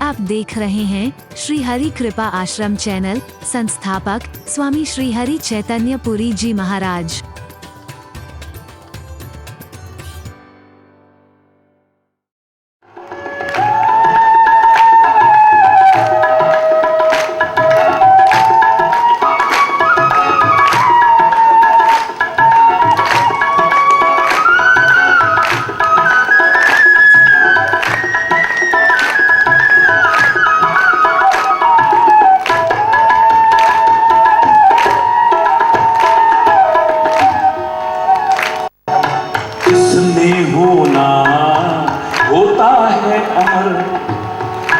आप देख रहे हैं श्री हरि कृपा आश्रम चैनल। संस्थापक स्वामी श्री हरि चैतन्य पुरी जी महाराज।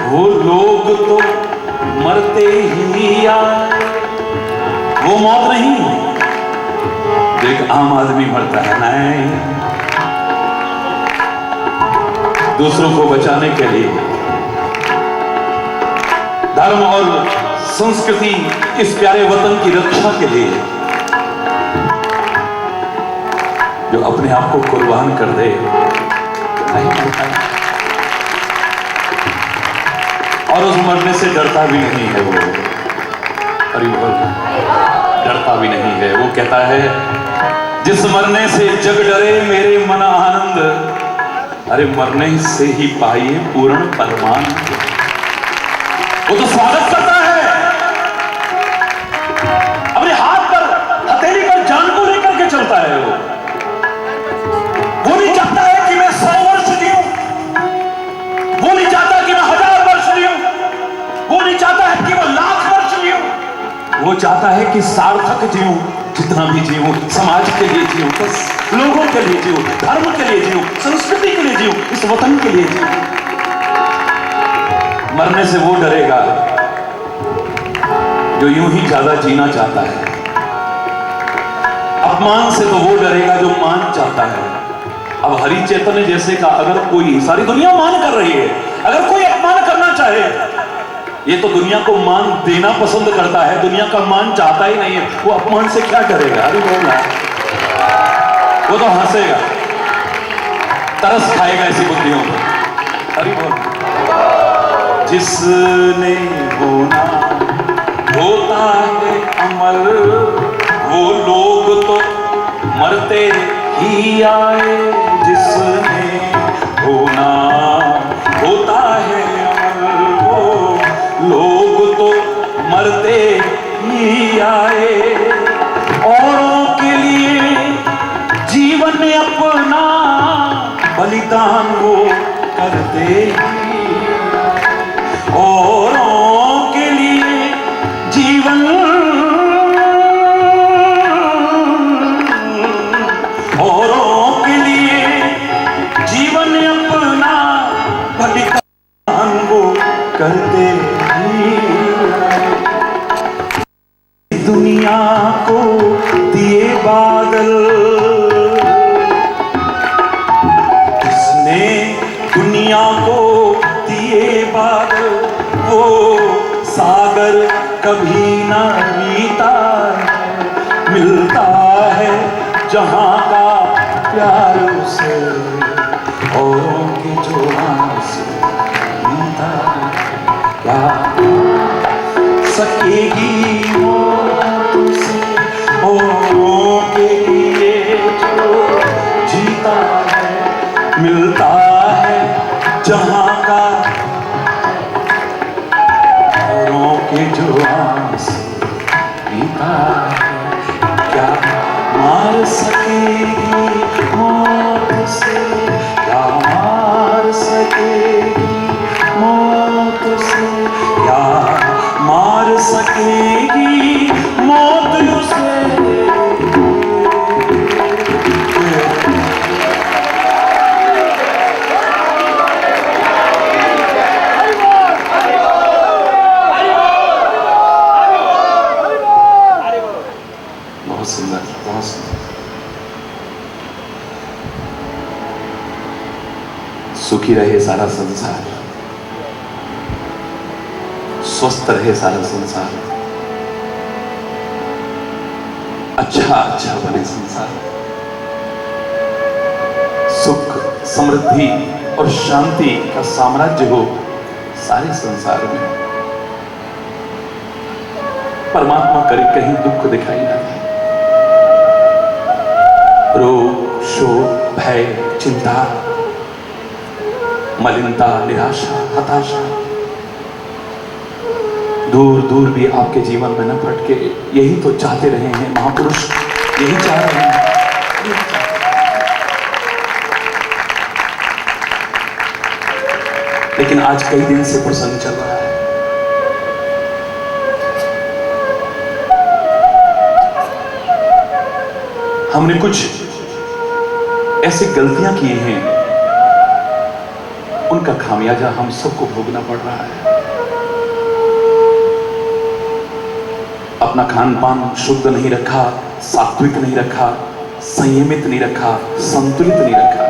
वो लोग तो मरते ही आए। वो मौत नहीं जो एक आम आदमी मरता है, नहीं, दूसरों को बचाने के लिए, धर्म और संस्कृति, इस प्यारे वतन की रक्षा के लिए जो अपने आप को कुर्बान कर दे, नहीं मरता है। और उस मरने से डरता भी नहीं है वो, अरे वो डरता भी नहीं है। वो कहता है जिस मरने से जग डरे मेरे मन आनंद, अरे मरने से ही पाइए पूर्ण परमानंद। वो तो स्वागत करता है, अपने हाथ पर हथेली पर जान को लेकर के चलता है। वो नहीं चाहता है कि मैं 100 वर्ष जीऊं, वो नहीं चाहता कि मैं 1000 वर्ष जीऊं, वो नहीं चाहता है कि वो 1,00,000 वर्ष जीऊं। वो चाहता है कि सार्थक जीऊं, जितना भी जीऊं, समाज के लिए जीऊं, बस लोगों के लिए जीऊं, धर्म के लिए जीऊं, संस्कृति के लिए जीऊं, इस वतन के लिए जीऊं। मरने से वो डरेगा जो यूं ही ज्यादा जीना चाहता है। अपमान से तो वो डरेगा जो मान चाहता है। अब हरि चैतन्य जैसे का अगर कोई, सारी दुनिया मान कर रही है, अगर कोई अपमान करना चाहे, ये तो दुनिया को मान देना पसंद करता है, दुनिया का मान चाहता ही नहीं है, वो अपमान से क्या करेगा? अरे बोलना, वो तो हंसेगा, तरस खाएगा ऐसी बुद्धियों पर। अरे बोल, जिसने होना होता है अमर, वो लोग तो मरते ही आए। जिसने होना होता है अमर, वो लोग तो मरते ही आए। औरों के लिए जीवन अपना बलिदान वो करते ही, औरों के लिए जीवन, औरों के लिए जीवन अपना बलिदान वो करते ही। दुनिया को दिए बादल, किसने दुनिया को दिए बादल, वो सागर कभी ना बीता है। मिलता है जहां का प्यार उसे, औरों के जो आंसू बीता है। क्या सकेगी मौत उसे, औरों के लिए जो जीता है। मिलता है जहां का, औरों के जो आंसू बीता है। क्या मार सकेगी मौत से, क्या मार सकेगी मौत से, क्या मार सकेगी मौत उसे। बहुत सुंदर, बहुत सुंदर। सुखी रहे सारा संसार, स्वस्थ रहे सारा संसार, अच्छा अच्छा बने संसार, सुख समृद्धि और शांति का साम्राज्य हो सारे संसार में परमात्मा करे कहीं दुख दिखाई ना दे। रोग, शोक, भय, चिंता, मलिनता, निराशा, हताशा दूर दूर भी आपके जीवन में न भटके। यही तो चाहते रहे हैं महापुरुष, यही चाह रहे हैं। लेकिन आज कई दिन से प्रसंग चल रहा है। हमने कुछ ऐसी गलतियां की हैं, उनका खामियाजा हम सबको भोगना पड़ रहा है। अपना खान पान शुद्ध नहीं रखा, सात्विक नहीं रखा, संयमित नहीं रखा, संतुलित नहीं रखा,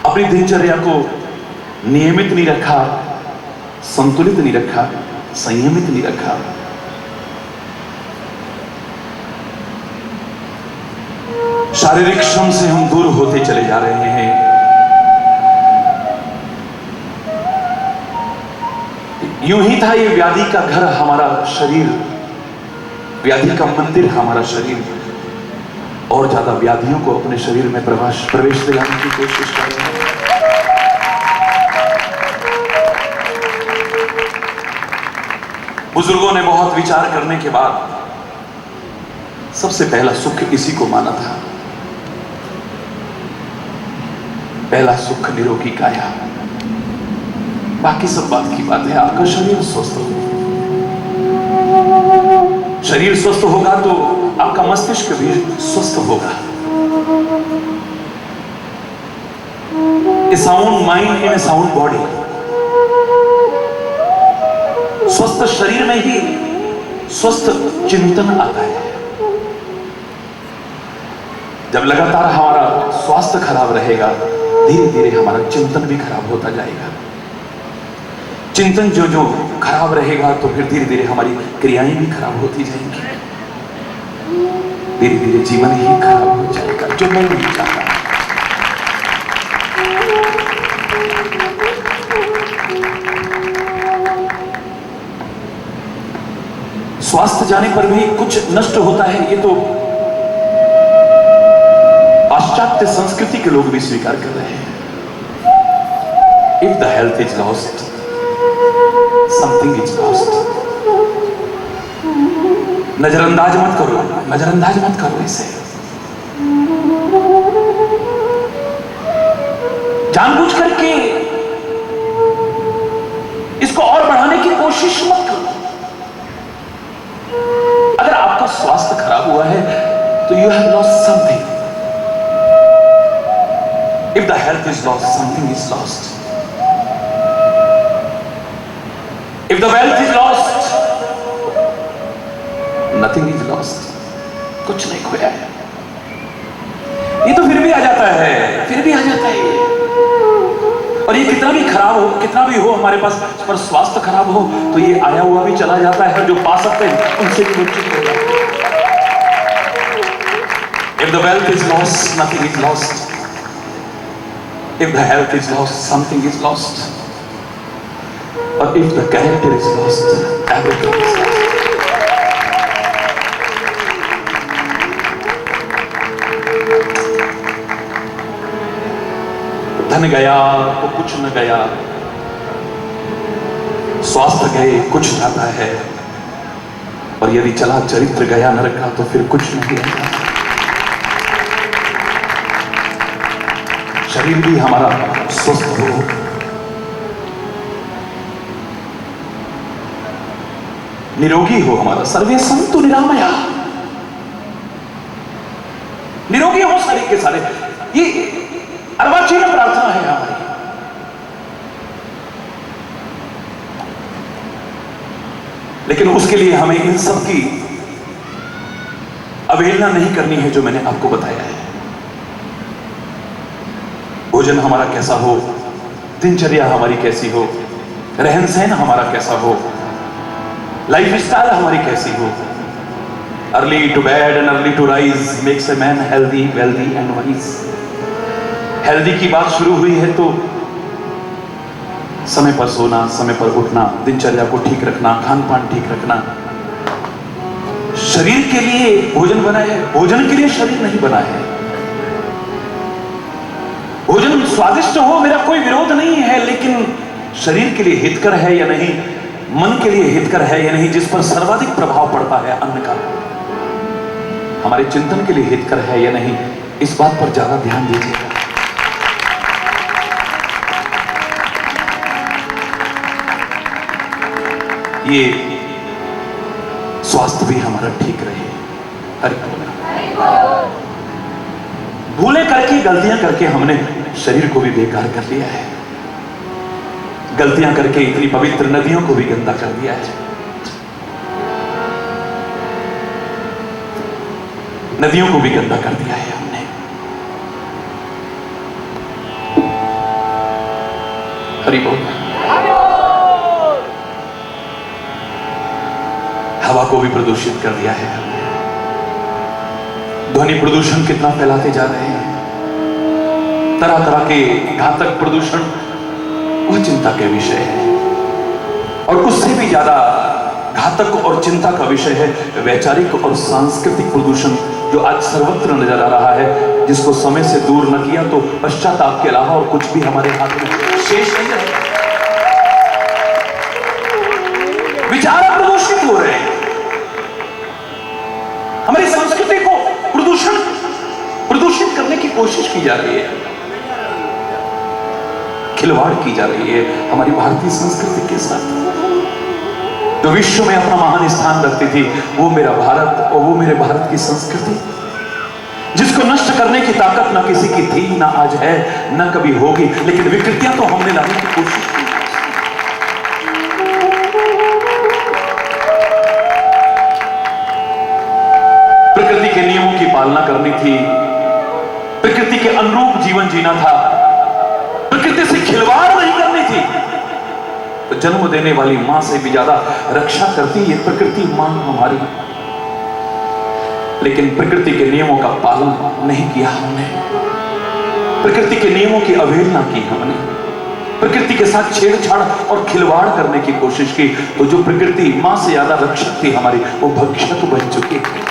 अपनी दिनचर्या को नियमित नहीं रखा, संतुलित नहीं रखा, संयमित नहीं रखा। शारीरिक श्रम से हम दूर होते चले जा रहे हैं। यूं ही था ये व्याधि का घर हमारा शरीर, व्याधि का मंदिर हमारा शरीर, और ज्यादा व्याधियों को अपने शरीर में प्रवेश दिलाने की कोशिश कर रहे हैं। बुजुर्गों ने बहुत विचार करने के बाद सबसे पहला सुख इसी को माना था। पहला सुख निरोगी काया। बाकी सब बात की बात है। आपका शरीर स्वस्थ हो, शरीर स्वस्थ होगा तो आपका मस्तिष्क भी स्वस्थ होगा। A sound mind in a sound body. स्वस्थ शरीर में ही स्वस्थ चिंतन आता है। जब लगातार हमारा स्वास्थ्य खराब रहेगा, धीरे धीरे हमारा चिंतन भी खराब होता जाएगा। चिंतन जो खराब रहेगा तो फिर धीरे धीरे हमारी क्रियाएं भी खराब होती जाएंगी। धीरे धीरे जीवन ही खराब हो जाएगा, जो मैं नहीं चाहता। स्वास्थ्य जाने पर भी कुछ नष्ट होता है, ये तो पाश्चात्य संस्कृति के लोग भी स्वीकार कर रहे हैं। If the health is lost, something is lost. नजरअंदाज मत करो, नजरअंदाज मत करो इसे। जानबूझ करके इसको और बढ़ाने की कोशिश मत करो। अगर आपका स्वास्थ्य खराब हुआ है तो you have lost something. If the health is lost, something is lost. If the wealth is lost, nothing is lost. कुछ नहीं खोया है। ये तो फिर भी आ जाता है, फिर भी आ जाता है ये। और ये कितना भी खराब हो, कितना भी हो हमारे पास, पर स्वास्थ्य खराब हो तो ये आया हुआ भी चला जाता है। जो पा सकते हैं उनसे भी वंचित हो जाते हैं। If the wealth is lost, nothing is lost. If the health is lost, something is lost. Or if the character is lost, everything is lost. धन गया तो कुछ न गया, स्वास्थ्य गए कुछ जाता है, और यदि चला चरित्र गया नरक का तो फिर कुछ नहीं रहता। शरीर भी हमारा स्वस्थ हो, निरोगी हो हमारा। सर्वे संतु निरामया, निरोगी हो सारे के सारे। ये अर्वाचीन प्रार्थना है हमारी। लेकिन उसके लिए हमें इन सब की अवहेलना नहीं करनी है जो मैंने आपको बताया है। भोजन हमारा कैसा हो, दिनचर्या हमारी कैसी हो, रहन सहन हमारा कैसा हो, लाइफ स्टाइल हमारी कैसी हो। Early to bed and early to rise makes a man healthy, wealthy and wise. Healthy की बात शुरू हुई है तो समय पर सोना, समय पर उठना, दिनचर्या को ठीक रखना, खान पान ठीक रखना। शरीर के लिए भोजन बना है, भोजन के लिए शरीर नहीं बना है। भोजन स्वादिष्ट हो, मेरा कोई विरोध नहीं है, लेकिन शरीर के लिए हितकर है या नहीं, मन के लिए हितकर है या नहीं, जिस पर सर्वाधिक प्रभाव पड़ता है अन्न का, हमारे चिंतन के लिए हितकर है या नहीं, इस बात पर ज्यादा ध्यान दीजिएगा। ये स्वास्थ्य भी हमारा ठीक रहे। भूले करके, गलतियां करके हमने शरीर को भी बेकार कर लिया है। गलतियां करके इतनी पवित्र नदियों को भी गंदा कर दिया है। नदियों को भी गंदा कर दिया है हमने। हरि बोल। हवा को भी प्रदूषित कर दिया है। ध्वनि प्रदूषण कितना फैलाते जा रहे हैं। तरह तरह के घातक प्रदूषण वह चिंता के विषय है, और उससे भी ज्यादा घातक और चिंता का विषय है वैचारिक और सांस्कृतिक प्रदूषण, जो आज सर्वत्र नजर आ रहा है, जिसको समय से दूर न किया तो पश्चाताप के अलावा और कुछ भी हमारे हाथ में शेष नहीं है। विचार प्रदूषित हो रहे हैं, हमारी संस्कृति को प्रदूषित करने की कोशिश की जा रही है, खिलवाड़ की जा रही है हमारी भारतीय संस्कृति के साथ। जो विश्व में अपना महान स्थान रखती थी, वो मेरा भारत और वो मेरे भारत की संस्कृति, जिसको नष्ट करने की ताकत ना किसी की थी, ना आज है, ना कभी होगी, लेकिन विकृतियां तो हमने लाने की कोशिश की। प्रकृति के नियमों की पालना करनी थी, प्रकृति के अनुरूप जीवन जीना था, प्रकृति से खिलवाड़ नहीं करनी थी। तो जन्म देने वाली मां से भी ज्यादा रक्षा करती है प्रकृति मां हमारी, लेकिन प्रकृति के नियमों का पालन नहीं किया हमने, प्रकृति के नियमों की अवहेलना की हमने, प्रकृति के साथ छेड़छाड़ और खिलवाड़ करने की कोशिश की। तो जो प्रकृति मां से ज्यादा रक्षक थी हमारी, वो भक्षक बन चुकी है।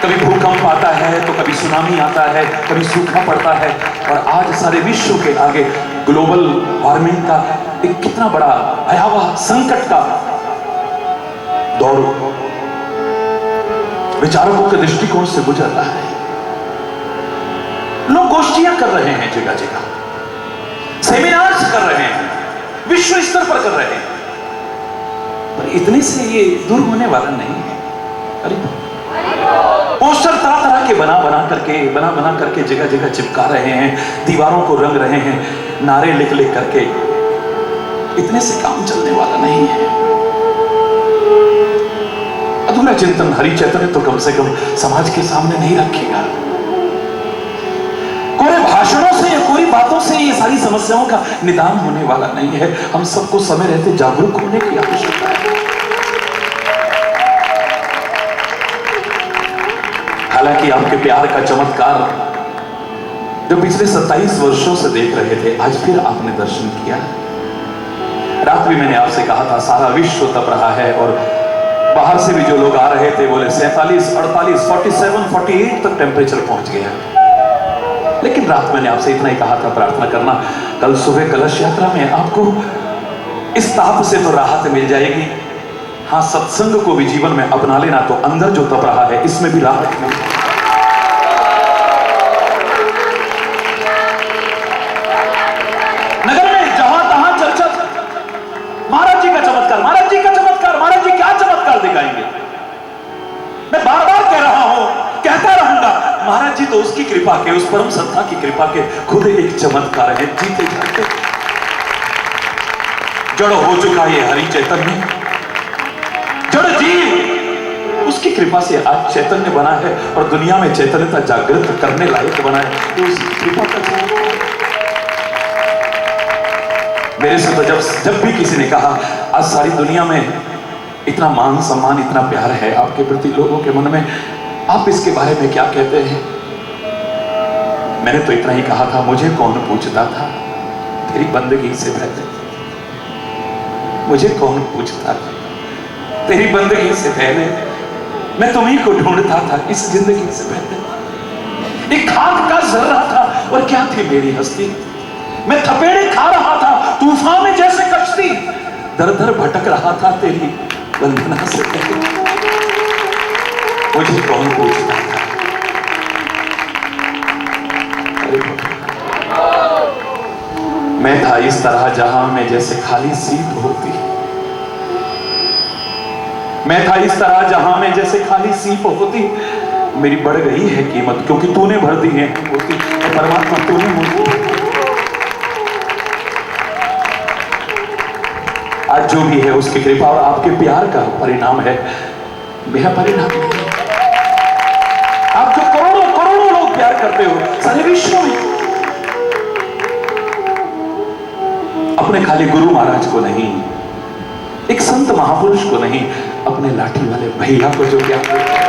कभी भूकंप आता है तो कभी सुनामी आता है, कभी सूखा पड़ता है, और आज सारे विश्व के आगे ग्लोबल वार्मिंग का एक कितना बड़ा भयावह संकट का दौर विचारकों के दृष्टिकोण से गुजर रहा है। लोग गोष्ठियां कर रहे हैं, जगह जगह सेमिनार्स कर रहे हैं, विश्व स्तर पर कर रहे हैं, पर इतने से ये दूर होने वाला नहीं है। अरे पोस्टर तरह तरह के बना करके जगह जगह चिपका रहे हैं, दीवारों को रंग रहे हैं, नारे लिख लिख करके, इतने से काम चलने वाला नहीं है। अधूरा चिंतन हरि चैतन्य तो कम से कम समाज के सामने नहीं रखेगा। कोरे भाषणों से या कोरी बातों से ये सारी समस्याओं का निदान होने वाला नहीं है। हम सबको समय रहते जागरूक होने की आवश्यकता है। हालांकि आपके प्यार का चमत्कार जो पिछले 27 वर्षों से देख रहे थे, आज फिर आपने दर्शन किया। रात भी मैंने आपसे कहा था सारा विश्व तप रहा है, और बाहर से भी जो लोग आ रहे थे बोले 47, 48, 47, 48 तक टेम्परेचर पहुंच गया। लेकिन रात मैंने आपसे इतना ही कहा था, प्रार्थना करना कल सुबह कलश यात्रा में आपको इस ताप से तो राहत मिल जाएगी। हाँ, सत्संग को भी जीवन में अपना लेना, तो अंदर जो तप रहा है इसमें भी राहत मिल जाएगी। नगर में जहां तहां चर्चा महाराज जी का चमत्कार, महाराज जी का चमत्कार, महाराज जी क्या चमत्कार दिखाएंगे। मैं बार बार कह रहा हूं, कहता रहूंगा, महाराज जी तो उसकी कृपा के, उस परम सत्ता की कृपा के खुद एक चमत्कार है, जीते जाते। जड़ हो चुका ये हरि चैतन्य, जड़ जीव उसकी कृपा से आज चैतन्य बना है, और दुनिया में चैतन्यता जागृत करने लायक बना है, तो उसकी कृपा का। मेरे से तो जब भी किसी ने कहा आज सारी दुनिया में इतना मान सम्मान, इतना प्यार है आपके प्रति लोगों के मन में, आप इसके बारे में क्या कहते हैं, मैंने तो इतना ही कहा था, मुझे कौन पूछता था, तेरी बंदगी से पहले मुझे कौन पूछता था? तेरी बंदगी से पहले मैं तुम्ही को ढूंढता था। इस जिंदगी से पहले एक खाक का जर्रा था और क्या थी मेरी हस्ती। मैं थपेड़े खा रहा था तूफान में जैसे कश्ती, दर दर भटक रहा था तेरी वंदना से पहले मुझे कौन पूछता था? मैं था इस तरह जहां में जैसे खाली सीट होती। मैं था इस तरह जहां में जैसे खाली सीप होती। मेरी बढ़ गई है कीमत क्योंकि तूने भर दी है होती। परमात्मा तूने मुझे आज जो भी है उसकी कृपा और आपके प्यार का परिणाम है, मेरा परिणाम नहीं। आप जो करोड़ों करोड़ों लोग प्यार करते हो सारे विश्व में, अपने खाली गुरु महाराज को नहीं, एक संत महापुरुष को नहीं, अपने लाठी वाले भैया को जो प्यार करते हो।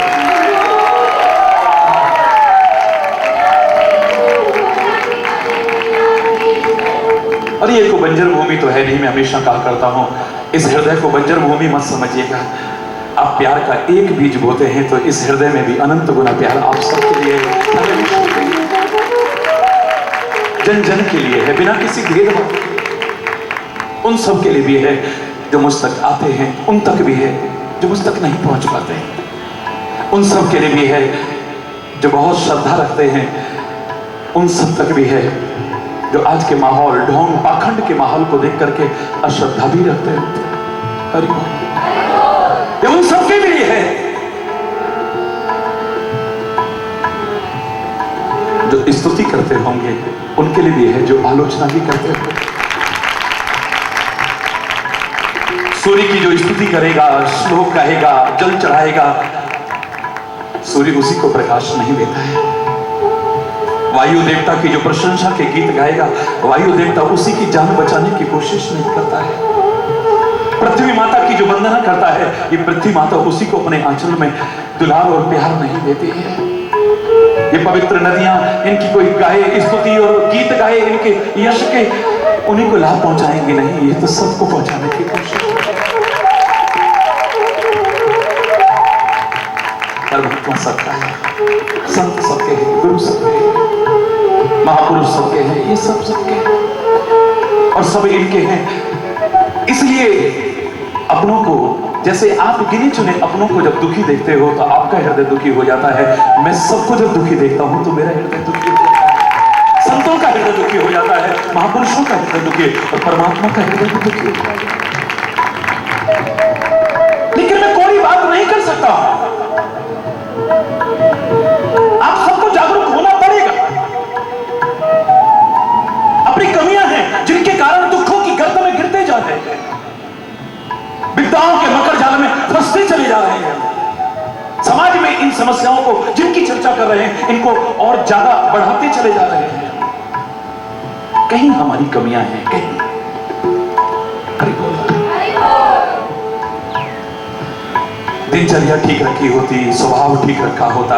और ये को बंजर भूमि तो है नहीं, मैं हमेशा कहा करता हूं इस हृदय को बंजर भूमि मत समझिएगा। आप प्यार का एक बीज बोते हैं तो इस हृदय में भी अनंत गुना प्यार आप सबके लिए, जन जन के लिए है, बिना किसी भेदभाव के। उन सब के लिए भी है जो मुझ तक आते हैं, उन तक भी है जो मुझ तक नहीं पहुंच पाते हैं, उन सब के लिए भी है जो बहुत श्रद्धा रखते हैं, उन सब तक भी है जो आज के माहौल ढोंग पाखंड के माहौल को देख करके अश्रद्धा भी रखते हैं। हरि बोल। उन सबके भी है जो स्तुति करते होंगे, उनके लिए भी है जो आलोचना भी करते होंगे। सूर्य की जो स्तुति करेगा, श्लोक गाएगा, जल चढ़ाएगा, सूर्य उसी को प्रकाश नहीं देता है। वायु देवता की जो प्रशंसा के गीत गाएगा, वायु देवता उसी की जान बचाने की कोशिश नहीं करता है। पृथ्वी माता की जो वंदना करता है, ये पृथ्वी माता उसी को अपने आंचल में दुलार और प्यार नहीं देती है। ये पवित्र नदियां, इनकी कोई गाए स्तुति और गीत गाए इनके यश के, उन्हीं को लाभ पहुंचाएंगे नहीं, ये तो सबको पहुंचाने की कोशिश। परमात्मा सबका है, संत सबके हैं, गुरु सबके हैं, महापुरुष सबके हैं, ये सब सबके हैं और सब इनके हैं। इसलिए अपनों को, जैसे आप गिने चुने अपनों को जब दुखी देखते हो तो आपका हृदय दुखी हो जाता है। मैं सबको जब दुखी देखता हूं तो मेरा हृदय दुखी हो जाता है। संतों का हृदय दुखी हो जाता है, महापुरुषों का हृदय दुखी और परमात्मा का हृदय दुखी हो जाता है। लेकिन मैं कोई बात नहीं कर सकता। आप सबको जागरूक होना पड़ेगा। अपनी कमियां हैं जिनके कारण दुखों की गर्त में गिरते जाते हैं, विपदाओं के मकर जाल में फंसते चले जा रहे हैं। समाज में इन समस्याओं को जिनकी चर्चा कर रहे हैं, इनको और ज्यादा बढ़ाते चले जा रहे हैं। कहीं हमारी कमियां हैं, कहीं। दिनचर्या ठीक रखी होती, स्वभाव ठीक रखा होता,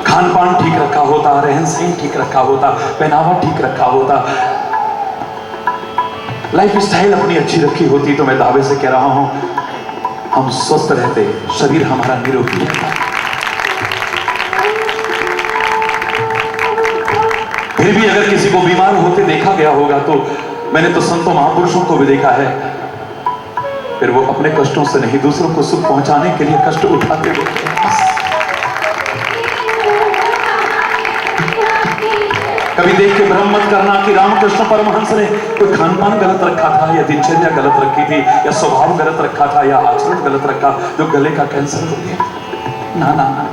खान पान ठीक रखा होता, रहन सहन ठीक रखा होता, पहनावा ठीक रखा होता, लाइफ स्टाइल अपनी अच्छी रखी होती, तो मैं दावे से कह रहा हूं हम स्वस्थ रहते, शरीर हमारा निरोगी रहता। फिर भी अगर किसी को बीमार होते देखा गया होगा तो मैंने तो संतों महापुरुषों को भी देखा है, फिर वो अपने कष्टों से नहीं दूसरों को सुख पहुंचाने के लिए कष्ट उठाते देखे। कभी देख के भ्रम मत करना कि रामकृष्ण परमहंस ने कोई खान पान गलत रखा था या दिनचर्या गलत रखी थी या स्वभाव गलत रखा था या आचरण गलत रखा जो गले का कैंसर हो गया। ना ना ना,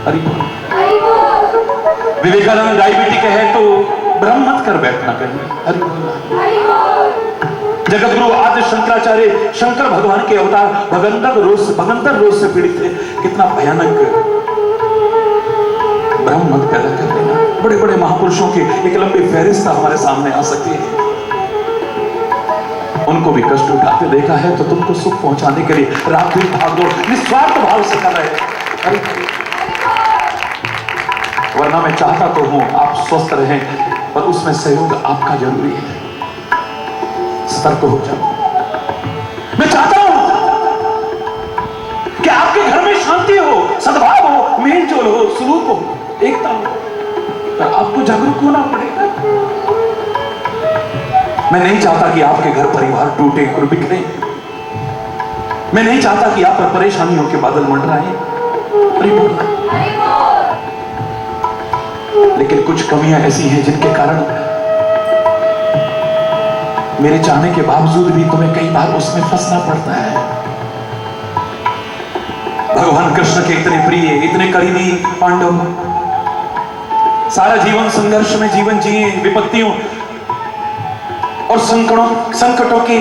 हरि बोल। विवेकानंद डायबिटिक है तो भ्रम मत कर बैठना कहीं। हरि बोल। जगत गुरु आदि शंकराचार्य शंकर भगवान के अवतार भगंतर रोग से पीड़ित थे। कितना भयानक भ्रम मत पैदा कर देना। बड़े बड़े महापुरुषों की एक लंबी फहरिस्त हमारे सामने आ सकती है, उनको भी कष्ट उठाते देखा है तो तुमको सुख पहुंचाने के लिए रात दिन भाग दो, निस्वार्थ भाव से कर रहे। वरना मैं चाहता तो हूं आप स्वस्थ रहें पर उसमें सहयोग आपका जरूरी है। सतर्क हो जाओ। मैं चाहता हूं कि आपके घर में शांति हो, सद्भाव हो, मेल जोल हो, सुलूक हो, एकता हो, पर आपको जागरूक होना पड़ेगा। मैं नहीं चाहता कि आपके घर परिवार टूटे और बिखरे। मैं नहीं चाहता कि आप पर परेशानियों के बादल मंडराएं। लेकिन कुछ कमियां ऐसी हैं जिनके कारण मेरे चाहने के बावजूद भी तुम्हें कई बार उसमें फंसना पड़ता है। भगवान कृष्ण के इतने प्रिय, इतने करीबी पांडव सारा जीवन संघर्ष में जीवन जिए, विपत्तियों और संकटों के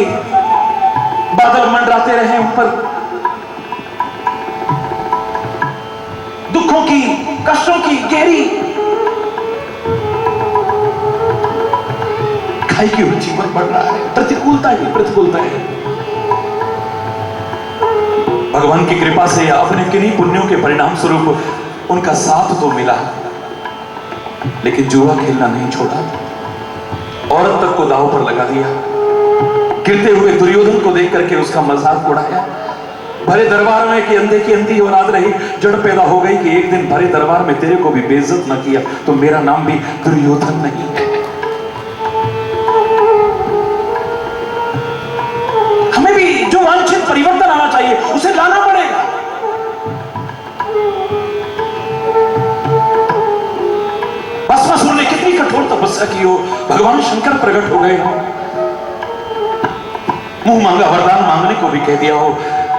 बादल मंडराते रहे ऊपर, दुखों की, कष्टों की गहरी खाई की हुई जीवन बढ़ रहा है, प्रतिकूलता ही प्रतिकूलता है। भगवान की कृपा से अपने किन्हीं पुण्यों के परिणाम स्वरूप उनका साथ तो मिला, लेकिन जुआ खेलना नहीं छोड़ा, औरत तक को दांव पर लगा दिया। गिरते हुए दुर्योधन को देख करके उसका मजाक उड़ाया। भरे दरबार में कि अंधे की अंधी औलाद रही, जड़ पैदा हो गई कि एक दिन भरे दरबार में तेरे को भी बेइज्जत न किया तो मेरा नाम भी दुर्योधन नहीं है। हमें भी जो वांछित परिवर्तन आना चाहिए उसे लाना पड़ेगा। भस्मासुर ने कितनी कठोर तपस्या की हो, भगवान शंकर प्रकट हो गए हो, मुंह मांगा वरदान मांगने को भी कह दिया हो,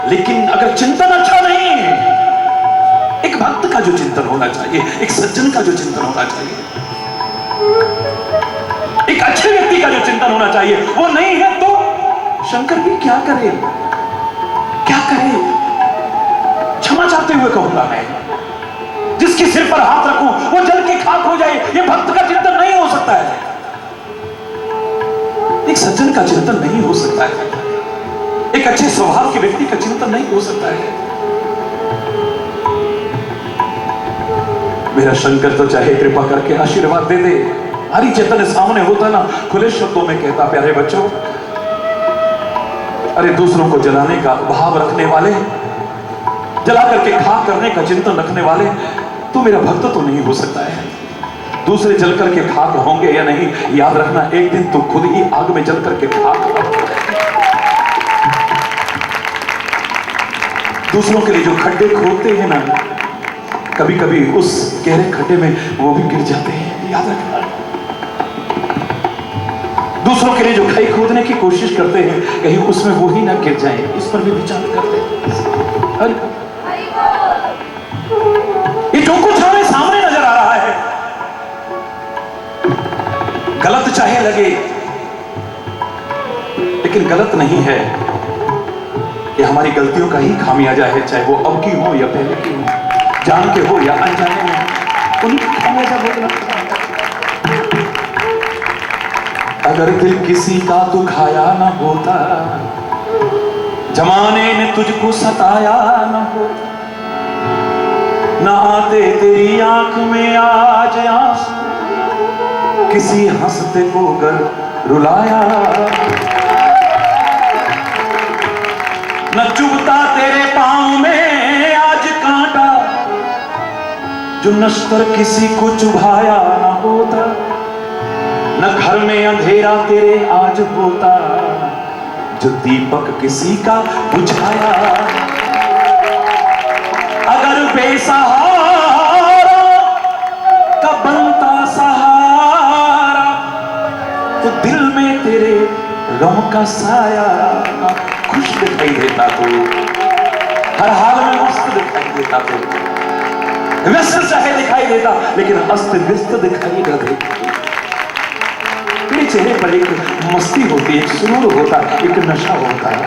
लेकिन अगर चिंतन अच्छा नहीं है, एक भक्त का जो चिंतन होना चाहिए, एक सज्जन का जो चिंतन होना चाहिए, एक अच्छे व्यक्ति का जो चिंतन होना चाहिए, वो नहीं है तो शंकर भी क्या करे, क्या करे। क्षमा चाहते हुए कहूंगा मैं, जिसके सिर पर हाथ रखूं वो जल के खाक हो जाए, ये भक्त का चिंतन नहीं हो सकता है, एक सज्जन का चिंतन नहीं हो सकता है, एक अच्छे स्वभाव के व्यक्ति का चिंतन नहीं हो सकता है। मेरा शंकर तो चाहे कृपा करके आशीर्वाद दे दे, हरि चैतन्य सामने होता ना, खुले शब्दों में कहता, प्यारे बच्चों, अरे दूसरों को जलाने का भाव रखने वाले, जला करके खाक करने का चिंतन रखने वाले, तू मेरा भक्त तो नहीं हो सकता है। दूसरे जल करके खाक होंगे या नहीं, याद रखना एक दिन तू खुद ही आग में जल करके खाक। दूसरों के लिए जो खड्डे खोदते हैं ना, कभी कभी उस गहरे खड्डे में वो भी गिर जाते हैं, याद रखना। दूसरों के लिए जो खाई खोदने की कोशिश करते हैं, कहीं उसमें वो ही ना गिर जाए, इस पर भी विचार करते हैं। ये जो कुछ हमें सामने नजर आ रहा है, गलत चाहे लगे, लेकिन गलत नहीं है। ये हमारी गलतियों का ही खामियाजा है, चाहे वो अब की हो या पहले की हो, जान के हो या अनजाने में, उनकी खामियाजा भोगना। अगर दिल किसी का दुखाया न होता, जमाने ने तुझको सताया न होता, न आते तेरी आंख में आज आंसू, किसी हंसते को गर रुलाया, न चुभता तेरे पांव में आज कांटा, जो नश्तर किसी को चुभाया न होता, न घर में अंधेरा तेरे आज होता, जो दीपक किसी का बुझाया। अगर बेसहारा का बनता सहारा, तो दिल में तेरे गम का साया, खुश दिखाई देता तो, हर हाल में मस्त दिखाई देता तो, व्यस्त चाहे दिखाई देता, लेकिन अस्त व्यस्त दिखाई न देता। तेरे चेहरे पर एक मस्ती होती है, एक सुरूर होता है, एक नशा होता है।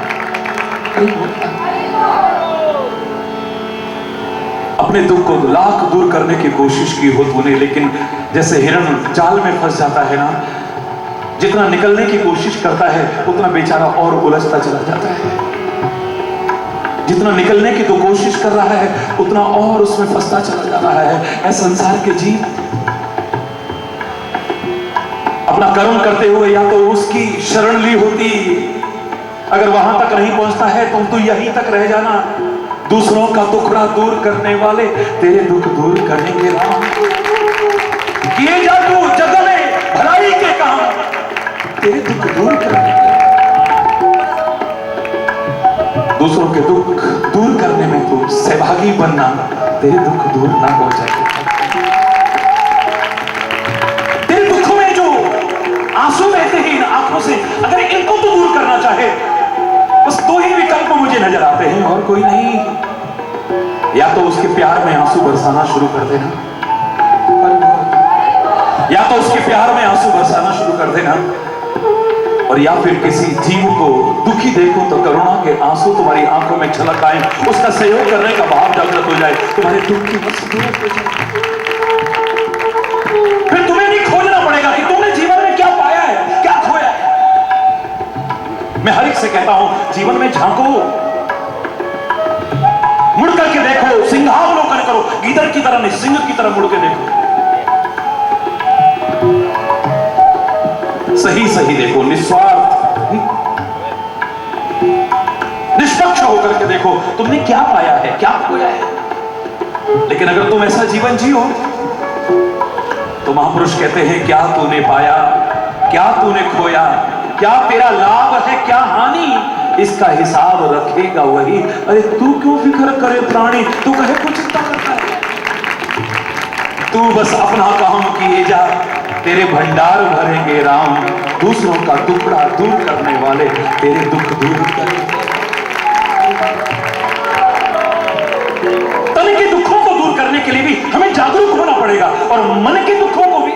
अपने दुख को लाख दूर करने की कोशिश की हो तूने, लेकिन जैसे हिरण जाल में फंस जाता है ना, जितना निकलने की कोशिश करता है उतना बेचारा और उलझता चला जाता है। जितना निकलने की तो कोशिश कर रहा है उतना और उसमें फंसता चला जा रहा है। ऐ संसार के जीव, अपना कर्म करते हुए या तो उसकी शरण ली होती, अगर वहां तक नहीं पहुंचता है तुम तो यहीं तक रह जाना। दूसरों का दुखड़ा दूर करने वाले तेरे दुख दूर करेंगे राम। किए जा तू जग में भलाई के काम, तेरे दुख दूर करेंगे। दूसरों के दुख दूर करने में तू सहभागी बनना, तेरे दुख दूर ना हो जाए। तेरे दुखों में जो आंसू बहते हैं इन आंखों से, अगर इनको तो दूर करना चाहे, बस दो ही विकल्प मुझे नजर आते हैं और कोई नहीं। या तो उसके प्यार में आंसू बरसाना शुरू कर देना, या तो उसके प्यार में आंसू बरसाना शुरू कर देना, और या फिर किसी जीव को दुखी देखो तो करुणा के आंसू तुम्हारी आंखों में छलक आए, उसका सहयोग करने का भाव जागृत हो जाए, तुम्हारे दुख की बस दूर हो जाए। फिर तुम्हें नहीं खोजना पड़ेगा कि तुमने जीवन में क्या पाया है, क्या खोया है। मैं हर एक से कहता हूं, जीवन में झांको, मुड़ करके देखो, सिंहावलोकन करो, गीदड़ की तरह नहीं सिंह की तरह मुड़ के देखो। सही सही देखो, निस्वार्थ निष्पक्ष होकर के देखो तुमने क्या पाया है, क्या खोया है। लेकिन अगर तुम ऐसा जीवन जियो तो महापुरुष कहते हैं, क्या तूने पाया, क्या तूने खोया, क्या तेरा लाभ है, क्या हानि, इसका हिसाब रखेगा वही। अरे तू क्यों फिक्र करे प्राणी, तू कहे कुछ चिंता करता है। तू बस अपना काम किए जा, तेरे भंडार भरेंगे राम। दूसरों का टुकड़ा दूर करने वाले तेरे दुख दूर करेंगे। तन के दुखों को दूर करने के लिए भी हमें जागरूक होना पड़ेगा, और मन के दुखों को भी।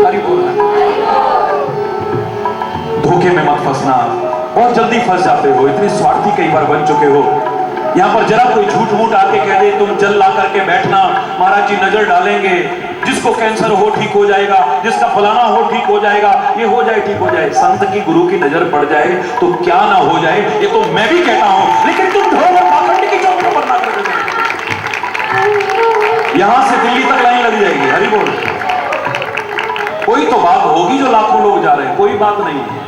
हरि बोल। धोखे में मत फंसना, बहुत जल्दी फंस जाते हो, इतने स्वार्थी कई बार बन चुके हो। यहां पर जरा कोई झूठ मूठ आके कह दे, तुम जल ला करके बैठना, महाराज जी नजर डालेंगे, जिसको कैंसर हो ठीक हो जाएगा, जिसका फलाना हो ठीक हो जाएगा, ये हो जाए ठीक हो जाए। संत की गुरु की नजर पड़ जाए तो क्या ना हो जाए, ये तो मैं भी कहता हूं, लेकिन तुम ढोल और पाखंड की चौक पर ना कर देते। यहां से दिल्ली तक लाइन लग जाएगी। हरि बोल। कोई तो बात होगी जो लाखों लोग जा रहे हैं, कोई बात नहीं है।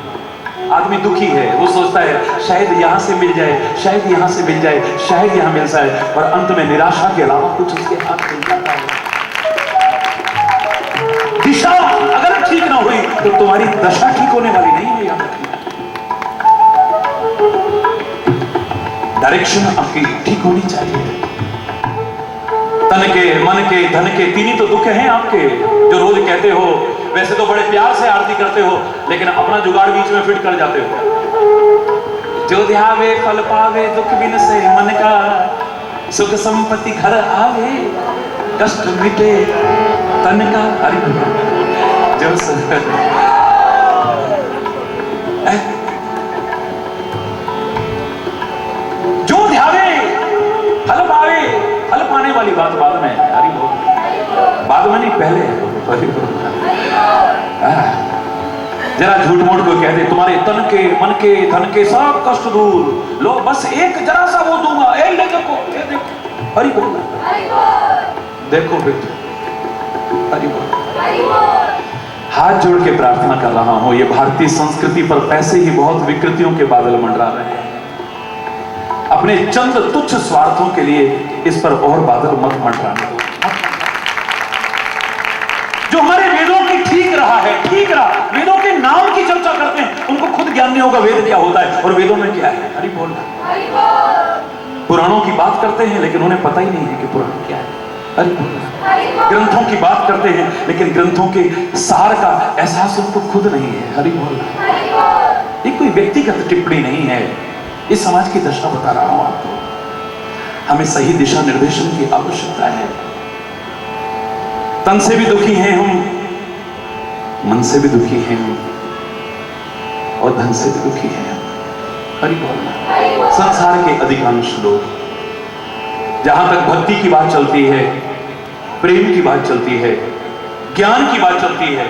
आदमी दुखी है, वो सोचता है शायद यहां से मिल जाए, शायद यहां से मिल जाए, शायद यहां मिल जाए, और अंत में निराशा के अलावा कुछ उसके हाथ नहीं जाता है। दिशा अगर ठीक ना हुई तो तुम्हारी दशा ठीक होने वाली नहीं है। याद रखना, डायरेक्शन आपकी ठीक होनी चाहिए। तन के, मन के, धन के, तीन ही तो दुख हैं आपके, जो रोज कहते हो। वैसे तो बड़े प्यार से आरती करते हो, लेकिन अपना जुगाड़ बीच में फिट कर जाते हो। जो ध्यावे फल पावे, दुख बिन से मन का, सुख संपत्ति घर आवे, कष्ट मिटे तन का। हरि जो जो ध्यावे फल पावे, फल पाने वाली बात बाद में है। हरि बोल। बाद में नहीं, पहले है। जरा झूठ मूठ को कह दे, तुम्हारे तन के, मन के, धन के सब कष्ट दूर, लो बस एक जरा सा वो दूंगा, ले देखो, ये देखो। हरि बोल। देखो बेटे, हरि बोल। हाथ जोड़ के प्रार्थना कर रहा हूं, ये भारतीय संस्कृति पर पैसे ही बहुत विकृतियों के बादल मंडरा रहे हैं। अपने चंद तुच्छ स्वार्थों के लिए इस पर और बादल मत मंडराने दो। जो हमारे वेदों की ठीक रहा है, ठीक रहा, वेदों के नाम की चर्चा करते हैं, उनको खुद ज्ञान नहीं होगा वेद क्या होता है और वेदों में क्या है। हरि बोल। पुराणों की बात करते हैं लेकिन उन्हें पता ही नहीं है कि पुराण क्या है। हरि बोल। ग्रंथों की बात करते हैं लेकिन ग्रंथों के सार का एहसास उनको खुद नहीं है। हरि बोल। ये कोई व्यक्तिगत टिप्पणी नहीं है, इस समाज की दशा बता रहा हूं आपको। हमें सही दिशा निर्देशन की आवश्यकता है। तन से भी दुखी हैं हम, मन से भी दुखी हैं हम, और धन से भी दुखी हैं हम। हरि बोल। संसार के अधिकांश लोग, जहां तक भक्ति की बात चलती है, प्रेम की बात चलती है, ज्ञान की बात चलती है,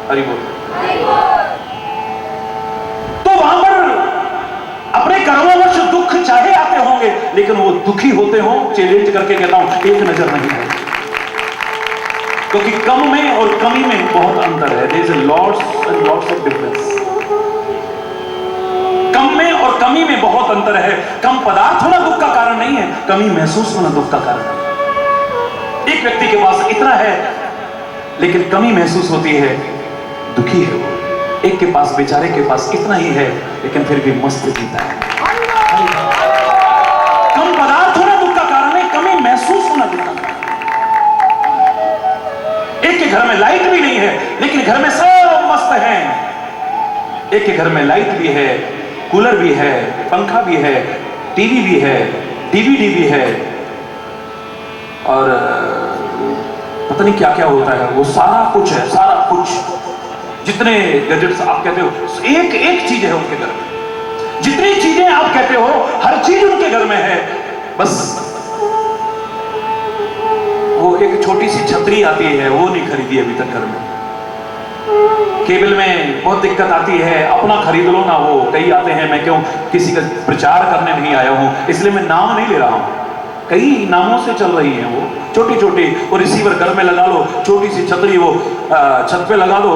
हरि बोल, तो वहां पर अपने कर्मवश दुख चाहे आते होंगे, लेकिन वो दुखी होते हो, चैलेंज करके कहता हूं, एक नजर नहीं है। क्योंकि कम में और कमी lots and lots of difference. कम में और कमी में बहुत अंतर है। कम पदार्थ होना दुख का कारण नहीं है, कमी महसूस होना दुख का कारण है। एक व्यक्ति के पास इतना है लेकिन कमी महसूस होती है, दुखी है वो। एक के पास, बेचारे के पास इतना ही है लेकिन फिर भी मस्त जीता है। कम पदार्थ होना दुख का कारण है, कमी महसूस होना दुख का कारण है। एक के घर में लाइट भी नहीं है लेकिन घर में सब मस्त हैं। एक के घर में लाइट भी है, कूलर भी है, पंखा भी है, टीवी भी है, डीवीडी भी है और पता नहीं क्या क्या होता है, वो सारा कुछ है, सारा कुछ। जितने गैजेट्स आप कहते हो, एक एक चीज है उनके घर में। जितनी चीजें आप कहते हो, हर चीज उनके घर में है। बस वो एक छोटी सी छतरी आती है, वो नहीं खरीदी अभी तक घर में। केबल में बहुत दिक्कत आती है, अपना खरीद लो ना। वो कई आते हैं, मैं क्यों किसी का प्रचार करने नहीं आया हूं, इसलिए मैं नाम नहीं ले रहा हूं। कई नामों से चल रही हैं वो, छोटी छोटी। वो रिसीवर घर में लगा लो, छोटी सी छतरी वो छत पे लगा दो,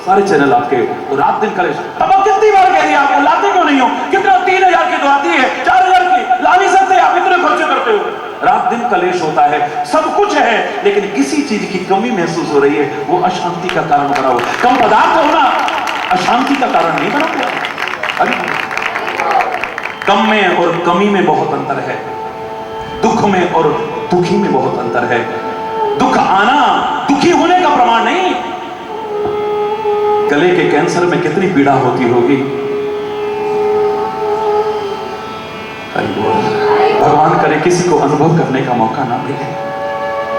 सारे चैनल आपके। तो रात दिन कलेश। अब कितनी बार कह दिया आपको, लाते क्यों नहीं हो? कितना 3000 की तो आती है, 4000 की ला नहीं सकते आप, इतने खर्चे करते हो। रात दिन कलेश होता है, सब कुछ है लेकिन किसी चीज की कमी महसूस हो रही है, वो अशांति का कारण बना हुआ। कम पदार्थ होना अशांति का कारण नहीं बना हुआ। कम में और कमी में बहुत अंतर है, दुख में और दुखी में बहुत अंतर है। दुख आना दुखी होने का प्रमाण नहीं। गले के कैंसर में कितनी पीड़ा होती होगी, भगवान करे किसी को अनुभव करने का मौका ना मिले,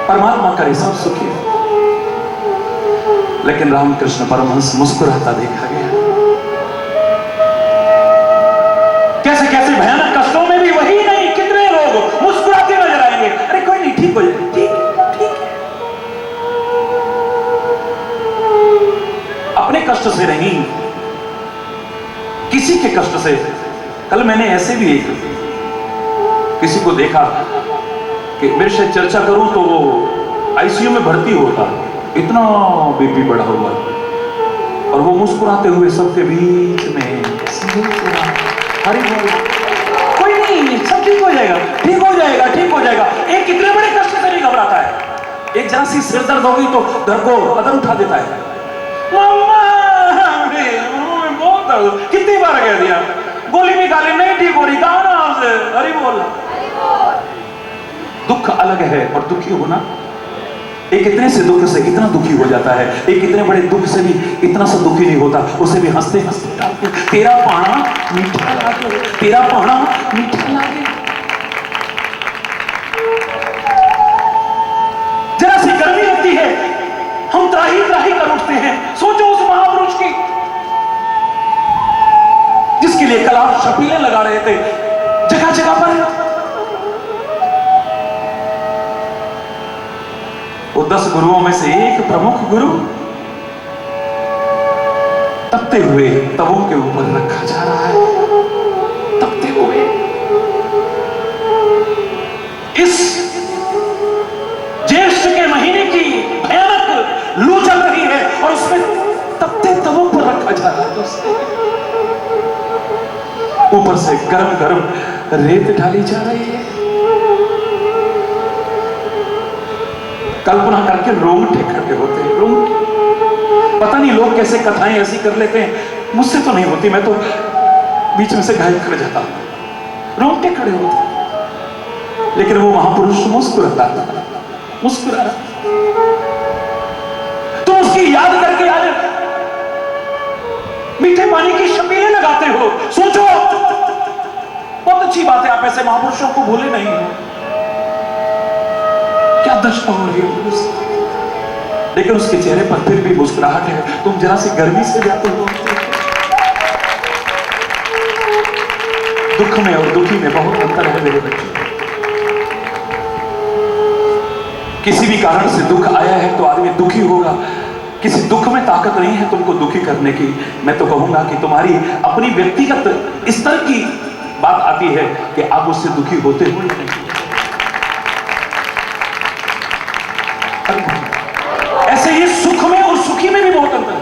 परमात्मा करे सब सुखी। लेकिन रामकृष्ण परमहंस मुस्कुराता देखा गया। कैसे कैसे भयानक कष्टों में भी वही नहीं, कितने लोग मुस्कुराते नजर आएंगे। अरे कोई नहीं, ठीक हो जाए, ठीक ठीक है। अपने कष्ट से नहीं, किसी के कष्ट से। कल मैंने ऐसे भी किसी को देखा कि मेरे से चर्चा करूं तो वो आईसीयू में भर्ती होता, इतना बीपी बढ़ा हुआ, और वो मुस्कुराते हुए सबके बीच में हरी बोल, कोई नहीं, सब ठीक हो जाएगा, ठीक हो जाएगा, ठीक हो जाएगा। एक कितने बड़े कष्ट से नहीं घबराता है। एक जरा सी सिर दर्द होगी तो घर को कदम उठा देता है। बहुत दर्द, कितनी बार कह दिया, गोली निकाली नहीं ठीक हो रही, कहा ना आपसे, हरी बोल। दुख अलग है और दुखी होना। एक इतने से दुख से इतना दुखी हो जाता है, एक इतने बड़े दुख से भी इतना सा दुखी नहीं होता, उसे भी हंसते हंसते डालते, तेरा पाना मीठा लागे, तेरा पाना मीठा लागे। जरा सी गर्मी लगती है, हम त्राही त्राही कर उठते हैं। सोचो उस महापुरुष की, जिसके लिए कल आप शपीलें लगा रहे थे जगह जगह पर। वो 10 गुरुओं में से एक प्रमुख गुरु तपते हुए तवों के ऊपर रखा जा रहा है, तपते हुए। इस ज्येष्ठ के महीने की भयानक लू चल रही है और उसमें तपते तवों पर रखा जा रहा है। ऊपर से गरम गरम रेत ढाली जा रही है। कल्पना करके रोंगटे खड़े होते हैं, रोंगटे। पता नहीं लोग कैसे कथाएं ऐसी कर लेते हैं, मुझसे तो नहीं होती, मैं तो बीच में से घायल कर जाता हूं। रोंगटे खड़े होते, लेकिन वो महापुरुष मुस्कुराता, मुस्कुरा रहा। तो उसकी याद करके आज मीठे पानी की शबीलें लगाते हो। सोचो, बहुत अच्छी बात है, आप ऐसे महापुरुषों को भूले नहीं हो। क्या दशा हो रही है, लेकिन उसके चेहरे पर फिर भी मुस्कुराहट है। तुम जरा सी गर्मी से जाते हो। दुख में और दुखी में बहुत अंतर है मेरे बच्चे। किसी भी कारण से दुख आया है तो आदमी दुखी होगा। किसी दुख में ताकत नहीं है तुमको दुखी करने की। मैं तो कहूंगा कि तुम्हारी अपनी व्यक्तिगत स्तर की बात आती है कि आप उससे दुखी होते हो या नहीं। ऐसे ही सुख में और सुखी में भी बहुत अंतर है।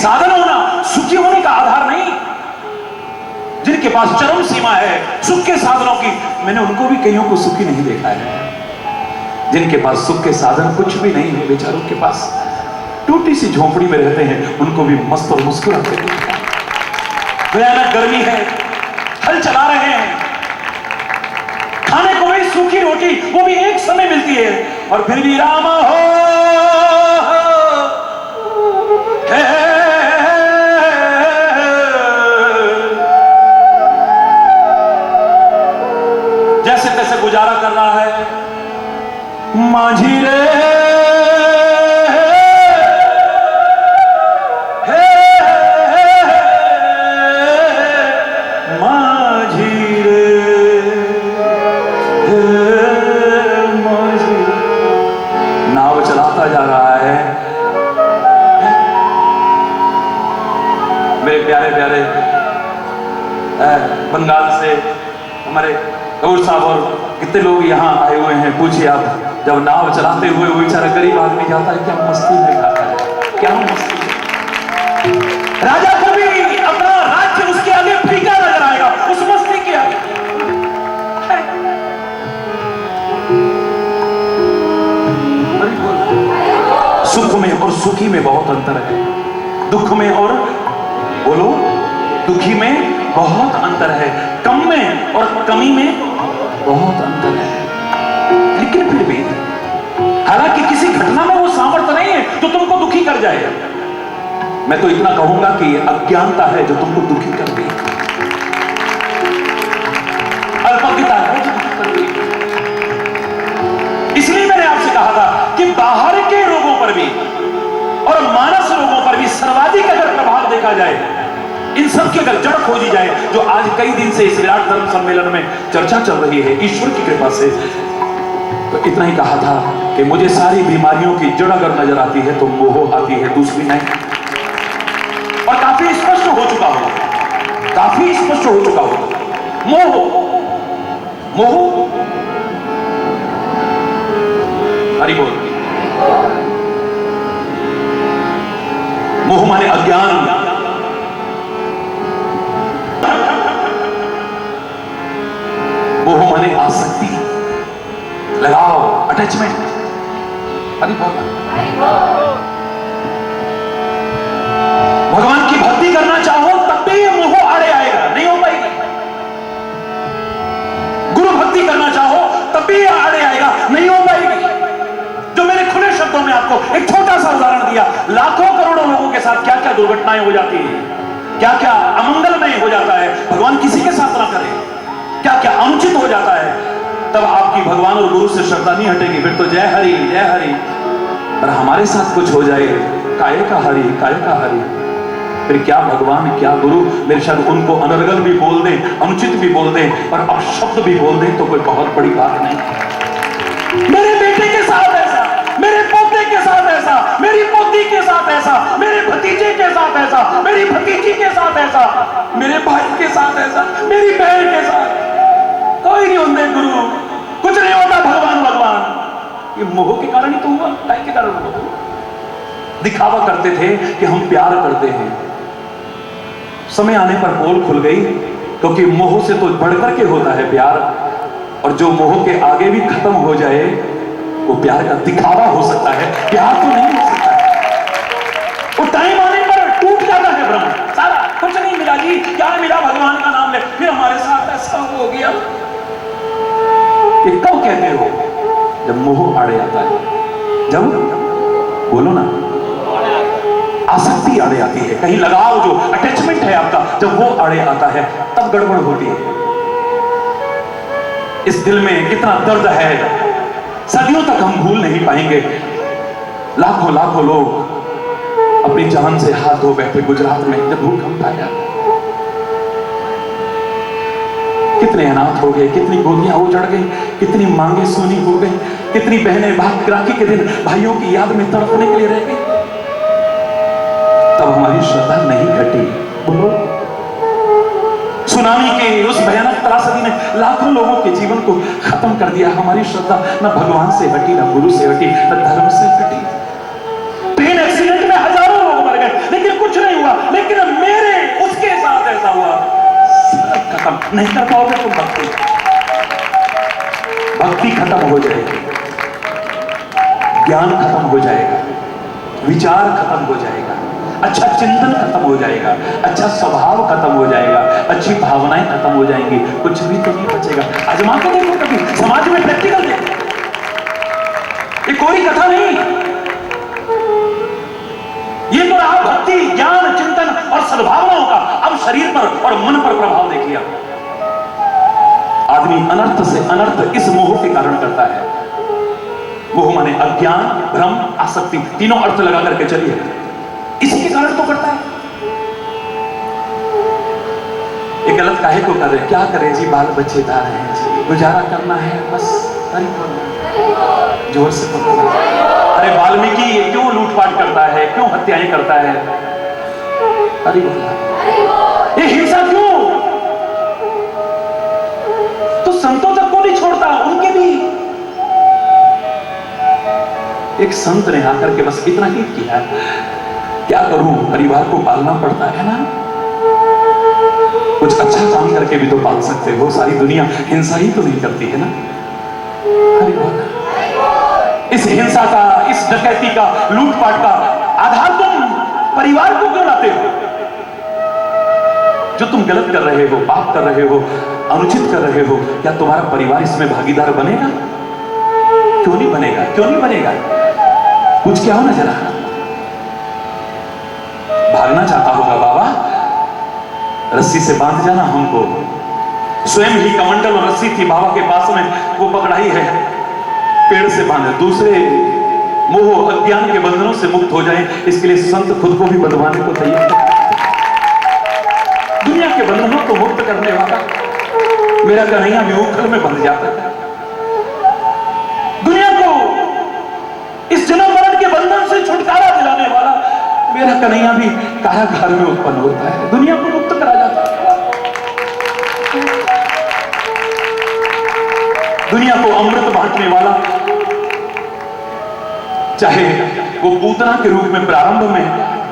साधन होना सुखी होने का आधार नहीं। जिनके पास चरम सीमा है सुख के साधनों की, मैंने उनको भी कईयों को सुखी नहीं देखा है। जिनके पास सुख के साधन कुछ भी नहीं है, बेचारों के पास टूटी सी झोंपड़ी में रहते हैं, उनको भी मस्त और मुस्कुराते हैं। भयानक गर्मी है, हल चला रहे हैं, खाने को भी सूखी रोटी वो भी एक समय मिलती है, और फिर भी राम हो जैसे तैसे गुजारा कर रहा है। माझी रे माझी रे माझी, नाव चलाता जा रहा है। मेरे प्यारे प्यारे बंगाल से हमारे कपूर साहब और कितने लोग यहाँ आए हुए हैं, पूछिए आप, जब नाव चलाते हुए वो बेचारा गरीब आदमी जाता है, क्या मस्ती में खाता है, क्या मस्ती में। राजा को भी अपना राज्य उसके आगे फीका नजर आएगा, उस मस्ती के आगे। सुख में और सुखी में बहुत अंतर है, दुख में और बोलो दुखी में बहुत अंतर है, कम में और कमी में बहुत अंतर है। लेकिन फिर भी हालांकि किसी घटना में वो सामर्थ्य नहीं है जो तुमको दुखी कर जाए। मैं तो इतना कहूंगा कि ये अज्ञानता है जो तुमको दुखी कर दी, अल्पज्ञता है जो दुखी कर दी। इसलिए मैंने आपसे कहा था कि बाहर के रोगों पर भी और मानस रोगों पर भी सर्वाधिक अगर प्रभाव देखा जाए, इन सब की अगर जड़ खोजी जाए, जो आज कई दिन से इस विराट धर्म सम्मेलन में चर्चा चल रही है ईश्वर की कृपा से, तो इतना ही कहा था कि मुझे सारी बीमारियों की जड़ अगर नजर आती है तो मोह आती है, दूसरी नहीं। और काफी स्पष्ट हो चुका हो, काफी स्पष्ट हो चुका हो। मोह, मोह, हरि बोल। मोह माने अज्ञान, मोह माने आसक्ति, लगाव, अटैचमेंट। हरि बोल। भगवान की भक्ति करना चाहो तब भी ये मोह आड़े आएगा, नहीं हो पाएगी। गुरु भक्ति करना चाहो तब भी ये आड़े आएगा, नहीं हो पाएगी। जो मैंने खुले शब्दों में आपको एक छोटा सा उदाहरण दिया, लाखों करोड़ों लोगों के साथ क्या क्या दुर्घटनाएं हो जाती है, क्या क्या अमंगलमय हो जाता है, भगवान किसी के साथ ना करे, क्या क्या अनुचित हो जाता है, तब आपकी भगवान और गुरु से श्रद्धा नहीं हटेगी। फिर तो जय हरि जय हरि। और हमारे साथ कुछ हो जाए, काय का हरि, काय का हरि, फिर क्या भगवान क्या गुरु, मेरे शायद उनको अनर्गल भी बोल दें, अनुचित भी बोल दें और अपशब्द भी बोल दें तो कोई बहुत बड़ी बात नहीं। मेरे बेटे के साथ ऐसा, मेरे पोते के साथ ऐसा, मेरी पोती के साथ ऐसा, मेरे भतीजे के साथ ऐसा, मेरी भतीजी के साथ ऐसा, मेरे भाई के साथ ऐसा, मेरी बहन के साथ, कोई नहीं होते गुरु, कुछ नहीं होता भगवान भगवान। ये मोह के कारण ही तो हुआ, काय के कारण हुआ। दिखावा करते थे कि हम प्यार करते हैं, समय आने पर पोल खुल गई, क्योंकि मोह से तो बढ़कर के होता है प्यार, और जो मोह के आगे भी खत्म हो जाए वो प्यार का दिखावा हो सकता है, प्यार तो नहीं हो सकता है। वो टाइम आने पर टूट जाता है भ्रम सारा, कुछ नहीं मिला जी, क्या मिला, भगवान का नाम ले, फिर हमारे साथ ऐसा हो गया। ये कब कहते हो? जब मोह आड़े आता है, जब बोलो ना, आसक्ति आड़े आती है, कहीं लगाव जो अटैचमेंट है आपका, जब वो आड़े आता है तब गड़बड़ होती है। इस दिल में कितना दर्द है, सदियों तक हम भूल नहीं पाएंगे। लाखों लाखों लोग अपनी जान से हाथ धो बैठे गुजरात में जब भूकंप आया, कितने अनाथ हो गए, कितनी गोदियां उजड़ गई, कितनी मांगे सूनी हो गई, कितनी बहनें भाग राखी के दिन भाइयों की याद में तड़पने के लिए रह गई। तब हमारी श्रद्धा नहीं घटी। बोलो, सुनामी के उस भयानक त्रासदी ने लाखों लोगों के जीवन को खत्म कर दिया। हमारी श्रद्धा न भगवान से हटी, न गुरु से हटी, न धर्म से हटी। ट्रेन एक्सीडेंट में हजारों लोग मर गए, लेकिन कुछ नहीं हुआ। ज्ञान खत्म हो जाएगा, विचार खत्म हो जाएगा, अच्छा चिंतन खत्म हो जाएगा, अच्छा स्वभाव खत्म हो जाएगा, अच्छी भावनाएं खत्म हो जाएंगी, कुछ भी तो नहीं बचेगा। आजमा के देखो कभी, समाज में प्रैक्टिकल देखो, ये कोई कथा नहीं, ये तो रहा भक्ति, ज्ञान, चिंतन और सद्भावनाओं का। अब शरीर पर और मन पर प्रभाव देखिए। आदमी अनर्थ से अनर्थ इस मोह के कारण करता है। मोह माने अज्ञान, भ्रम, आसक्ति, तीनों अर्थ लगा करके चलिए, इसी के कारण तो करता है। ये गलत काहे को कर रहे, क्या करें जी, बाल बच्चे दार हैं जी, गुजारा करना है बस। जोर से बोलो। अरे वाल्मीकि ये क्यों लूटपाट करता है, क्यों हत्याएं करता है? अरे ये हिंसा क्यों? तो संतों तक को नहीं छोड़ता, उनके भी। एक संत ने आकर के बस इतना ही किया, क्या करूं, परिवार को पालना पड़ता है ना, कुछ अच्छा काम करके भी तो पाल सकते हो, सारी दुनिया हिंसा ही तो नहीं करती है ना। इस हिंसा का, इस डकैती का, लूटपाट का आधार तुम परिवार को क्यों लाते हो? जो तुम गलत कर रहे हो, पाप कर रहे हो, अनुचित कर रहे हो, क्या तुम्हारा परिवार इसमें भागीदार बनेगा? क्यों नहीं बनेगा? क्यों नहीं बनेगा? कुछ क्या हो ना जरा, भागना चाहता होगा बाबा, रस्सी से बांध जाना हमको। स्वयं ही कमंडल और रस्सी थी बाबा के पास में, वो पकड़ाई है, पेड़ से बांधे, दूसरे मोह अज्ञान के बंधनों से मुक्त हो जाए, इसके लिए संत खुद को भी बंधवाने को तैयार है। दुनिया के बंधनों को मुक्त करने वाला मेरा कन्हैया भी उखल में बंध जाता है। दुनिया को इस जन्म मरण के बंधन से छुटकारा दिलाने वाला मेरा कन्हैया भी कारागार में उत्पन्न होता है, दुनिया को मुक्त करा जाता है। दुनिया को अमृत बांटने वाला, चाहे वो पूतना के रूप में प्रारंभ में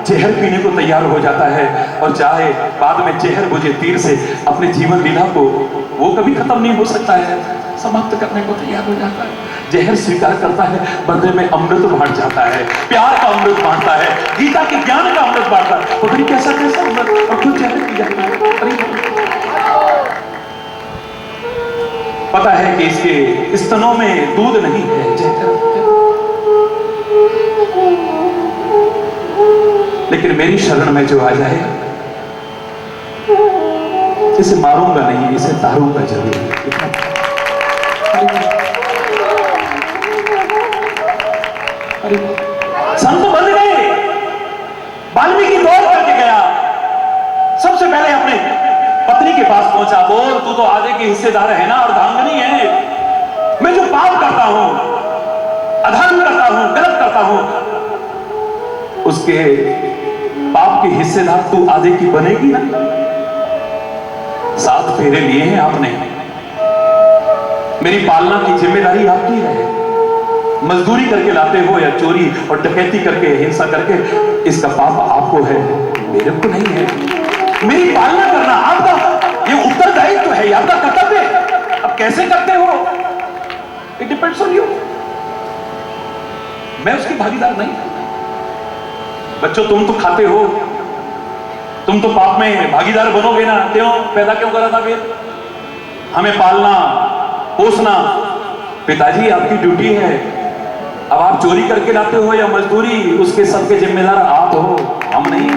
जहर पीने को तैयार हो जाता है, और चाहे बाद में जहर बुझे तीर से अपने जीवन लीला को, वो कभी खत्म नहीं हो सकता है, समाप्त करने को तैयार हो जाता है। जहर स्वीकार करता है, बदले में अमृत बांट जाता है, प्यार का अमृत बांटता है, गीता के ज्ञान का अमृत बांटता है। तो फिर कैसा कैसा अमृत, और खुद जहर पी जाता है। पता है कि इसके स्तनों में दूध नहीं है, जहर, लेकिन मेरी शरण में जो आ जाए, इसे मारूंगा नहीं, इसे तारूंगा जरूर। संत बन गए, वाल्मीकि दौड़ करके गया, सबसे पहले अपने पत्नी के पास पहुंचा, बोल तू तो आधे के हिस्सेदार है ना, और धांगनी है, मैं जो पाप करता हूं, अधर्म करता हूं, गलत करता हूं, उसके पाप के हिस्सेदार तू आधे की बनेगी ना। 7 फेरे लिए हैं आपने, मेरी पालना की जिम्मेदारी आपकी है। मजदूरी करके लाते हो या चोरी और डकैती करके, हिंसा करके, इसका पाप आपको है, मेरे को नहीं है। मेरी पालना करना आपका ये उत्तरदायित्व है, आपका कर्तव्य है। अब कैसे करते हो, इट डिपेंड्स ऑन यू, मैं उसकी भागीदार नहीं। बच्चों तुम तो खाते हो, तुम तो पाप में भागीदार बनोगे ना, क्यों पैदा क्यों करा था फिर? हमें पालना पोसना पिताजी आपकी ड्यूटी है। अब आप चोरी करके लाते हो या मजदूरी, उसके सबके जिम्मेदार आप हो, हम नहीं।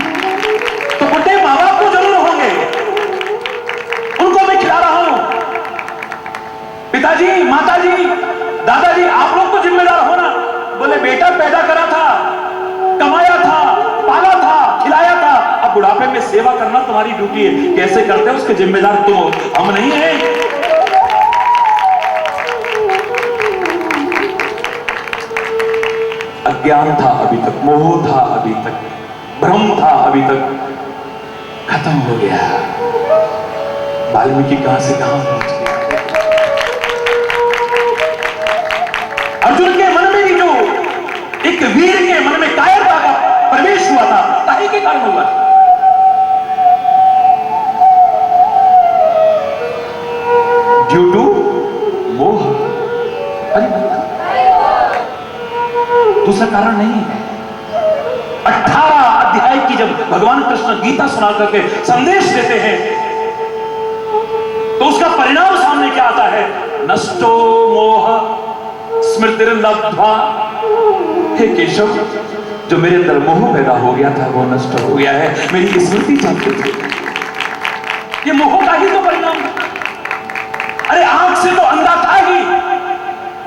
तो बुढ़े माँ बाप को जरूर होंगे, उनको मैं खिला रहा हूं। पिताजी, माताजी, दादाजी, आप लोग को जिम्मेदार होना। बोले बेटा पैदा करा था, कमाया था, पाला था, खिलाया था, अब बुढ़ापे में सेवा करना तुम्हारी ड्यूटी है। कैसे करते हो उसके जिम्मेदार तुम हो, हम नहीं हैं। अज्ञान था अभी तक, मोह था अभी तक, भ्रम था अभी तक, खत्म हो गया। वाल्मीकि कहां से कहां पहुंच गया। अर्जुन के मन में भी जो एक वीर के मन में कायरता का प्रवेश हुआ था, ताही के कारण हुआ। ड्यू टू मोह। कारण नहीं है। 18 अध्याय की जब भगवान कृष्ण गीता सुना करके संदेश देते हैं तो उसका परिणाम सामने क्या आता है? नष्टो मोह स्मृतिर्लब्ध्वा। हे केशव, जो मेरे अंदर मोह पैदा हो गया था वो नष्ट हो गया है, मेरी स्मृति चलती थी। ये मोह का ही तो परिणाम है। अरे आंख से तो अंधा था ही,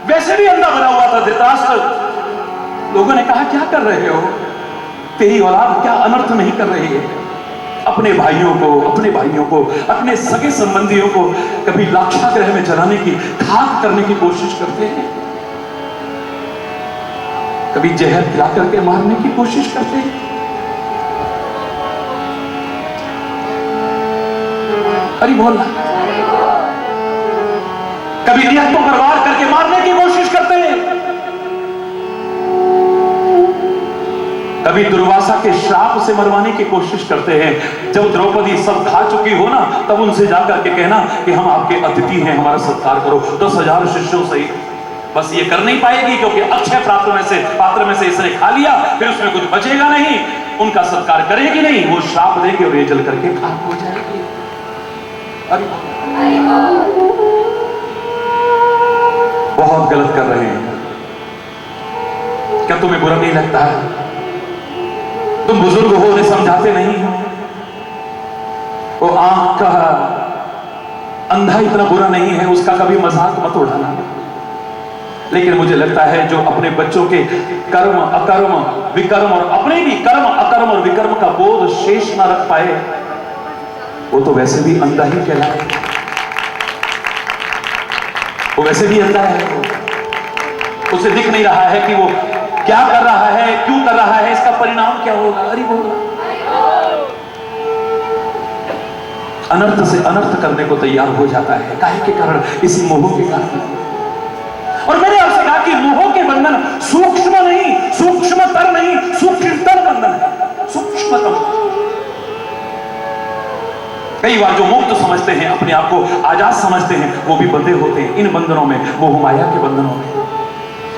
वैसे भी अंधा बना हुआ था धृतराष्ट्र। लोगों ने कहा क्या कर रहे हो, तेरी औलाद क्या अनर्थ नहीं कर रही है? अपने भाइयों को अपने सगे संबंधियों को कभी लाक्षागृह में जलाने की, खाक करने की कोशिश करते हैं, कभी जहर खिला करके मारने की कोशिश करते हैं। अरे बोल, कभी नियतों पर वार करके मारने की कोशिश करते हैं, कभी दुर्वासा के श्राप से मरवाने की कोशिश करते हैं। जब द्रौपदी सब खा चुकी हो ना, तब उनसे जाकर के कहना कि हम आपके अतिथि हैं, हमारा सत्कार करो। 10,000 शिष्यों से बस ये कर नहीं पाएगी, क्योंकि अक्षय पात्र में से इसने खा लिया, फिर उसमें कुछ बचेगा नहीं, उनका सत्कार करेगी नहीं, वो श्राप देगी और ये जल करके खाक हो जाएगी। बहुत गलत कर रहे हैं। क्या तुम्हें बुरा नहीं लगता है? तुम बुजुर्ग हो, उन्हें समझाते नहीं हो। वो आंख का अंधा इतना बुरा नहीं है, उसका कभी मजाक मत उड़ाना। लेकिन मुझे लगता है जो अपने बच्चों के कर्म अकर्म विकर्म और अपने भी कर्म अकर्म और विकर्म का बोध शेष ना रख पाए, वो तो वैसे भी अंधा ही कहलाए। वो वैसे भी अंधा है, उसे दिख नहीं रहा है कि वो क्या कर रहा है, क्यों कर रहा है, इसका परिणाम क्या होगा। अरे बोला, अनर्थ से अनर्थ करने को तैयार हो जाता है। काहे के कारण? इसी मोह के कारण। और मैंने आपसे कहा कि मोह के बंधन सूक्ष्म नहीं, सूक्ष्मतर नहीं, सूक्ष्मतर बंधन है, सूक्ष्मतम। कई बार जो मुक्त समझते हैं, अपने आप को आजाद समझते हैं, वो भी बंधे होते हैं इन बंधनों में, मोह माया के बंधनों में।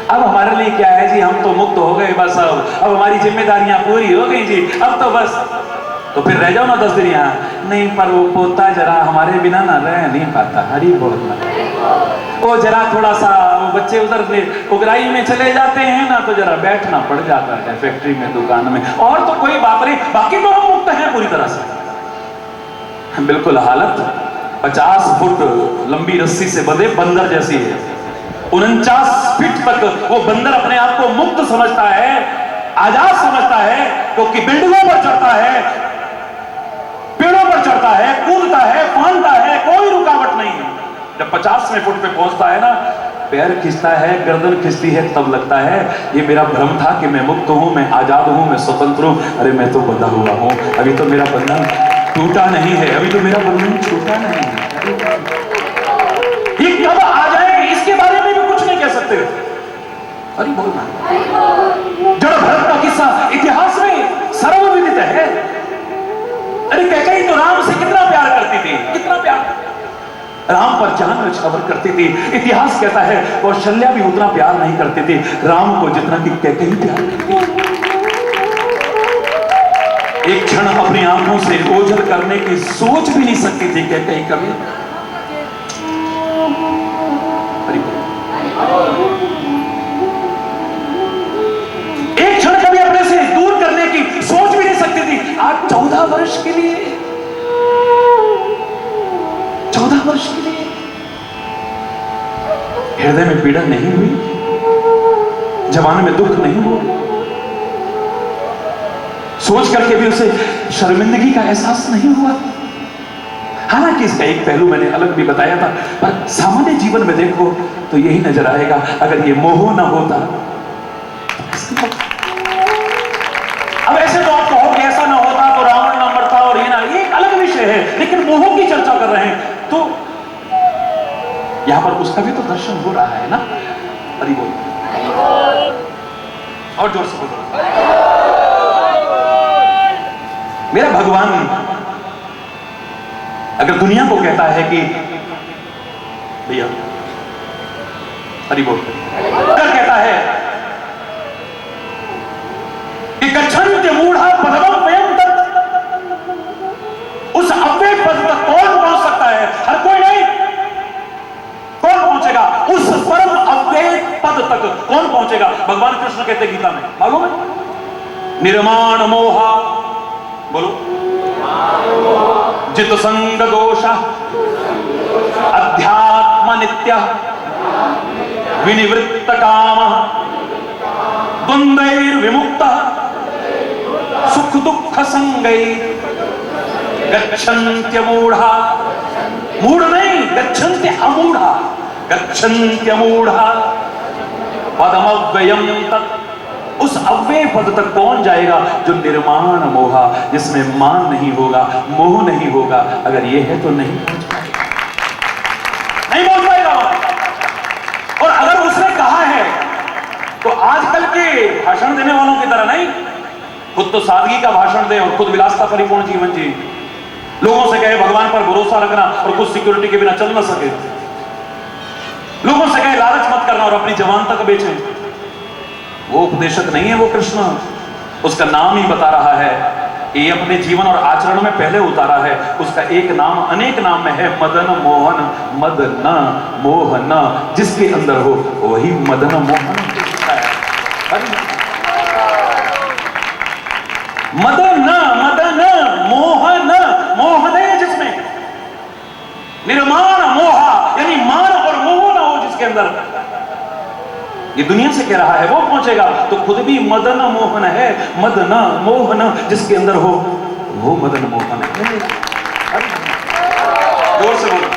अब हमारे लिए क्या है जी, हम तो मुक्त हो गए बस, अब हमारी जिम्मेदारियां पूरी हो गई जी, अब तो बस, तो फिर रह जाओ ना 10 दिन यहाँ। नहीं, पर वो पोता जरा हमारे बिना ना रह नहीं पाता। हरी बोलना, वो जरा थोड़ा सा, वो बच्चे उधर उगराई में चले जाते हैं ना, तो जरा बैठना पड़ जाता है फैक्ट्री में, दुकान में, और तो कोई बात नहीं, बाकी तो हम मुक्त हैं पूरी तरह से। बिल्कुल हालत 50 फुट लंबी रस्सी से बंधे बंदर जैसी है। 49 फीट तक वो बंदर अपने आप को मुक्त समझता है, आजाद समझता है, क्योंकि बिल्डिंगों पर चढ़ता है, पेड़ों पर चढ़ता है, कूदता है, फांदता है, कोई रुकावट नहीं है। जब 50वें फुट पे पहुंचता है ना, पैर खींचता है, गर्दन खींचती है, तब लगता है ये मेरा भ्रम था कि मैं मुक्त हूं, मैं आजाद हूं, मैं स्वतंत्र हूं। अरे मैं तो बंधा हुआ हूं, अभी तो मेरा बंधन टूटा नहीं है, अभी तो मेरा बंधन छूटा नहीं है। ये कब आ जाएगी, इसके बारे में भी कुछ नहीं कह सकते। अरे बोलना, जड़ भरत का किस्सा इतिहास में सर्वविदित है। अरे कैकेयी तो राम से कितना प्यार करती थी, कितना प्यार, राम पर जान न्यौछावर करती थी। इतिहास कहता है कौशल्या भी उतना प्यार नहीं करती थी राम को जितना कि कैकेयी प्यार करती। एक क्षण अपनी आंखों से ओझल करने की सोच भी नहीं सकती थी कैकेयी कभी। एक क्षण कभी अपने से दूर करने की सोच भी नहीं सकती थी। आज 14 वर्ष के लिए, 14 वर्ष के लिए हृदय में पीड़ा नहीं हुई, जवान में दुख नहीं हुआ, सोच करके भी उसे शर्मिंदगी का एहसास नहीं हुआ। हालांकि इसका एक पहलू मैंने अलग भी बताया था, पर सामान्य जीवन में देखो तो यही नजर आएगा। अगर ये मोह ना होता, अब ऐसे तो आप कहोगे ऐसा ना होता तो रावण ना मरता और ये ना, ये एक अलग विषय है, लेकिन मोह की चर्चा कर रहे हैं तो यहां पर उसका भी तो दर्शन हो रहा है ना। हरि बोल, और जोर से बोलो। मेरा भगवान अगर दुनिया को कहता है कि भैया, हरि बोल, अगर कहता है कौन पहुंचेगा? भगवान कृष्ण कहते गीता में, मालूम है? निर्माण मोहा, बोलो, जित संग दोष, अध्यात्म नित्य, विनिवृत्त काम, द्वंद्वैर विमुक्त, सुख दुख संगै, गच्छन्त्य मूढ़ा, मूढ़ नहीं, गच्छन्त्य अमूढ़ा, गच्छन्त्य मूढ़ा पदमव्ययम तत्, उस अव्यय पद तक कौन जाएगा? जो निर्माण मोहा, जिसमें मान नहीं होगा, मोह नहीं होगा। अगर ये है तो नहीं पहुंच पाएगा, नहीं पहुंच पाएगा। और अगर उसने कहा है तो आजकल के भाषण देने वालों की तरह नहीं, खुद तो सादगी का भाषण दे और खुद विलासता परिपूर्ण जीवन जी, लोगों से कहे भगवान पर भरोसा रखना और कुछ सिक्योरिटी के बिना चल ना सके, लोगों से कहे लालच मत करना और अपनी जवान तक बेचें। वो उपदेशक नहीं है, वो कृष्ण उसका नाम ही बता रहा है। ये अपने जीवन और आचरण में पहले उतारा है। उसका एक नाम अनेक नाम में है, मदन मोहन, मदन मोहन, जिसके अंदर हो वही मदन मोहन है। मदन मदन मोहन, मोहन है जिसमें, निर्माण मोहा यानी मान और मोह ना हो जिसके अंदर, ये दुनिया से कह रहा है वो पहुंचेगा। तो खुद भी मदन मोहन है, मदन मोहन जिसके अंदर हो वो मदन मोहन है। जोर से बोलो।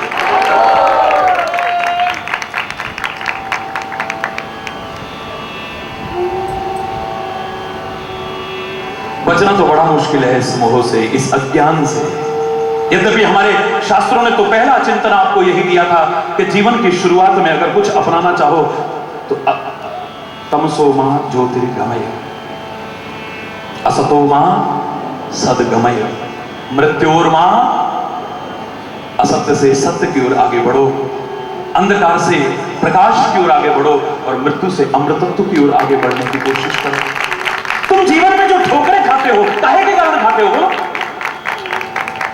बचना तो बड़ा मुश्किल है इस मोह से, इस अज्ञान से। यद्यपि हमारे शास्त्रों ने तो पहला चिंतन आपको यही दिया था कि जीवन की शुरुआत में अगर कुछ अपनाना चाहो तो तमसो मां ज्योतिर्गमय, असतो मां सद्गमय, मृत्योर्मां, असत्य से सत्य की ओर आगे बढ़ो, अंधकार से प्रकाश की ओर आगे बढ़ो और मृत्यु से अमृतत्व की ओर आगे बढ़ने की कोशिश करो। तुम जीवन में जो ठोकरें खाते हो, काहे के कारण खाते हो? बोलो,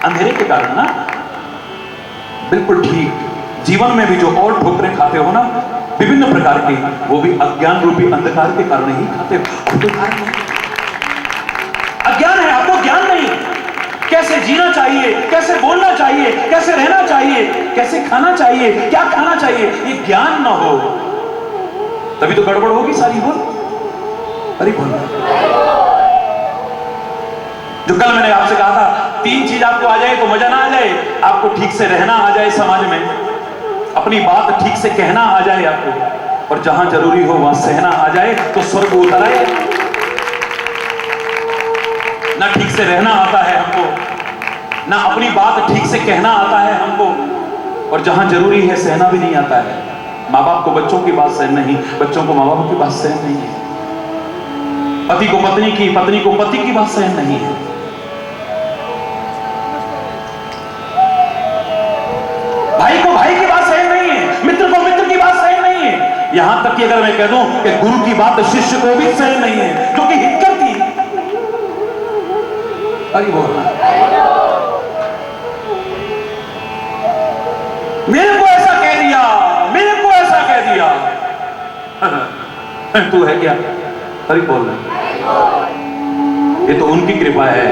अंधेरे के कारण ना? बिल्कुल ठीक। जीवन में भी जो और ठोकरें खाते हो ना, विभिन्न प्रकार की, वो भी अज्ञान रूपी अंधकार के कारण ही खाते हो। अब तो कारण नहीं, अज्ञान है, आपको ज्ञान नहीं। कैसे जीना चाहिए, कैसे बोलना चाहिए, कैसे रहना चाहिए, कैसे खाना चाहिए, क्या खाना चाहिए, ये ज्ञान ना हो तभी तो गड़बड़ होगी सारी। बोल अरे बोल, जो कल मैंने आपसे कहा था, 3 चीज आपको आ जाए तो मजा ना आ जाए, आपको ठीक से रहना आ जाए समाज में, अपनी बात ठीक से कहना आ जाए आपको, और जहां जरूरी हो वहां सहना आ जाए तो स्वर्ग उतर आए। ना ठीक से रहना आता है हमको, ना अपनी बात ठीक से कहना आता है हमको, और जहां जरूरी है सहना भी नहीं आता है। माँ बाप को बच्चों की बात सहन नहीं, बच्चों को माँ बाप की बात सहन नहीं है, पति को पत्नी की, पत्नी को पति की बात सहन नहीं है। भाई को भाई की बात सहन नहीं है, मित्र को मित्र की बात सहन नहीं है। यहां तक कि अगर मैं कह दूं कि गुरु की बात शिष्य को भी सहन नहीं है, जो कि हित करती। अरे बोलना, मेरे को ऐसा कह दिया, मेरे को ऐसा कह दिया, तू है क्या? अरे बोलना, ये तो उनकी कृपा है।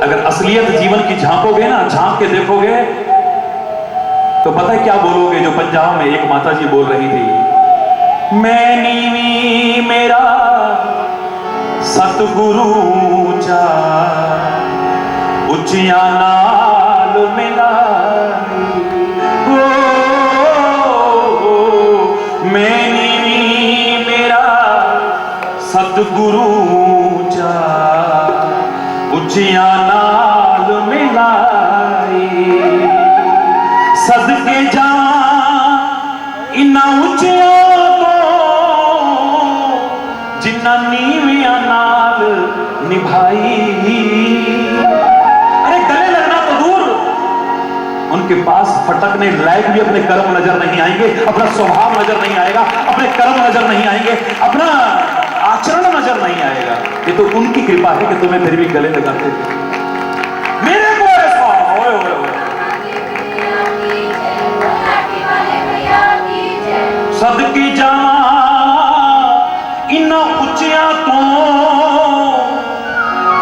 अगर असलियत जीवन की झांकोगे ना, झांक के देखोगे तो पता है क्या बोलोगे? जो पंजाब में एक माता जी बोल रही थी, मैं नीवी मेरा सतगुरु चा, उच्चिया नाल मिलाई, मैं नीवी मेरा सतगुरु चा, उच्चिया नाल मिलाई, सदके जा इन्ना उच्चिया तो जिन्ना नीविया नाल निभाई। अरे गले लगना तो दूर, उनके पास फटकने लायक भी अपने कर्म नजर नहीं आएंगे, अपना स्वभाव नजर नहीं आएगा, अपने कर्म नजर नहीं आएंगे, अपना आचरण नजर नहीं आएगा। ये तो उनकी कृपा है कि तुम्हें फिर भी गले लगाते थे। मेरे को ऐसा होए होए होए सदकी जामा ਉੱਚਿਆਂ ਤੋਂ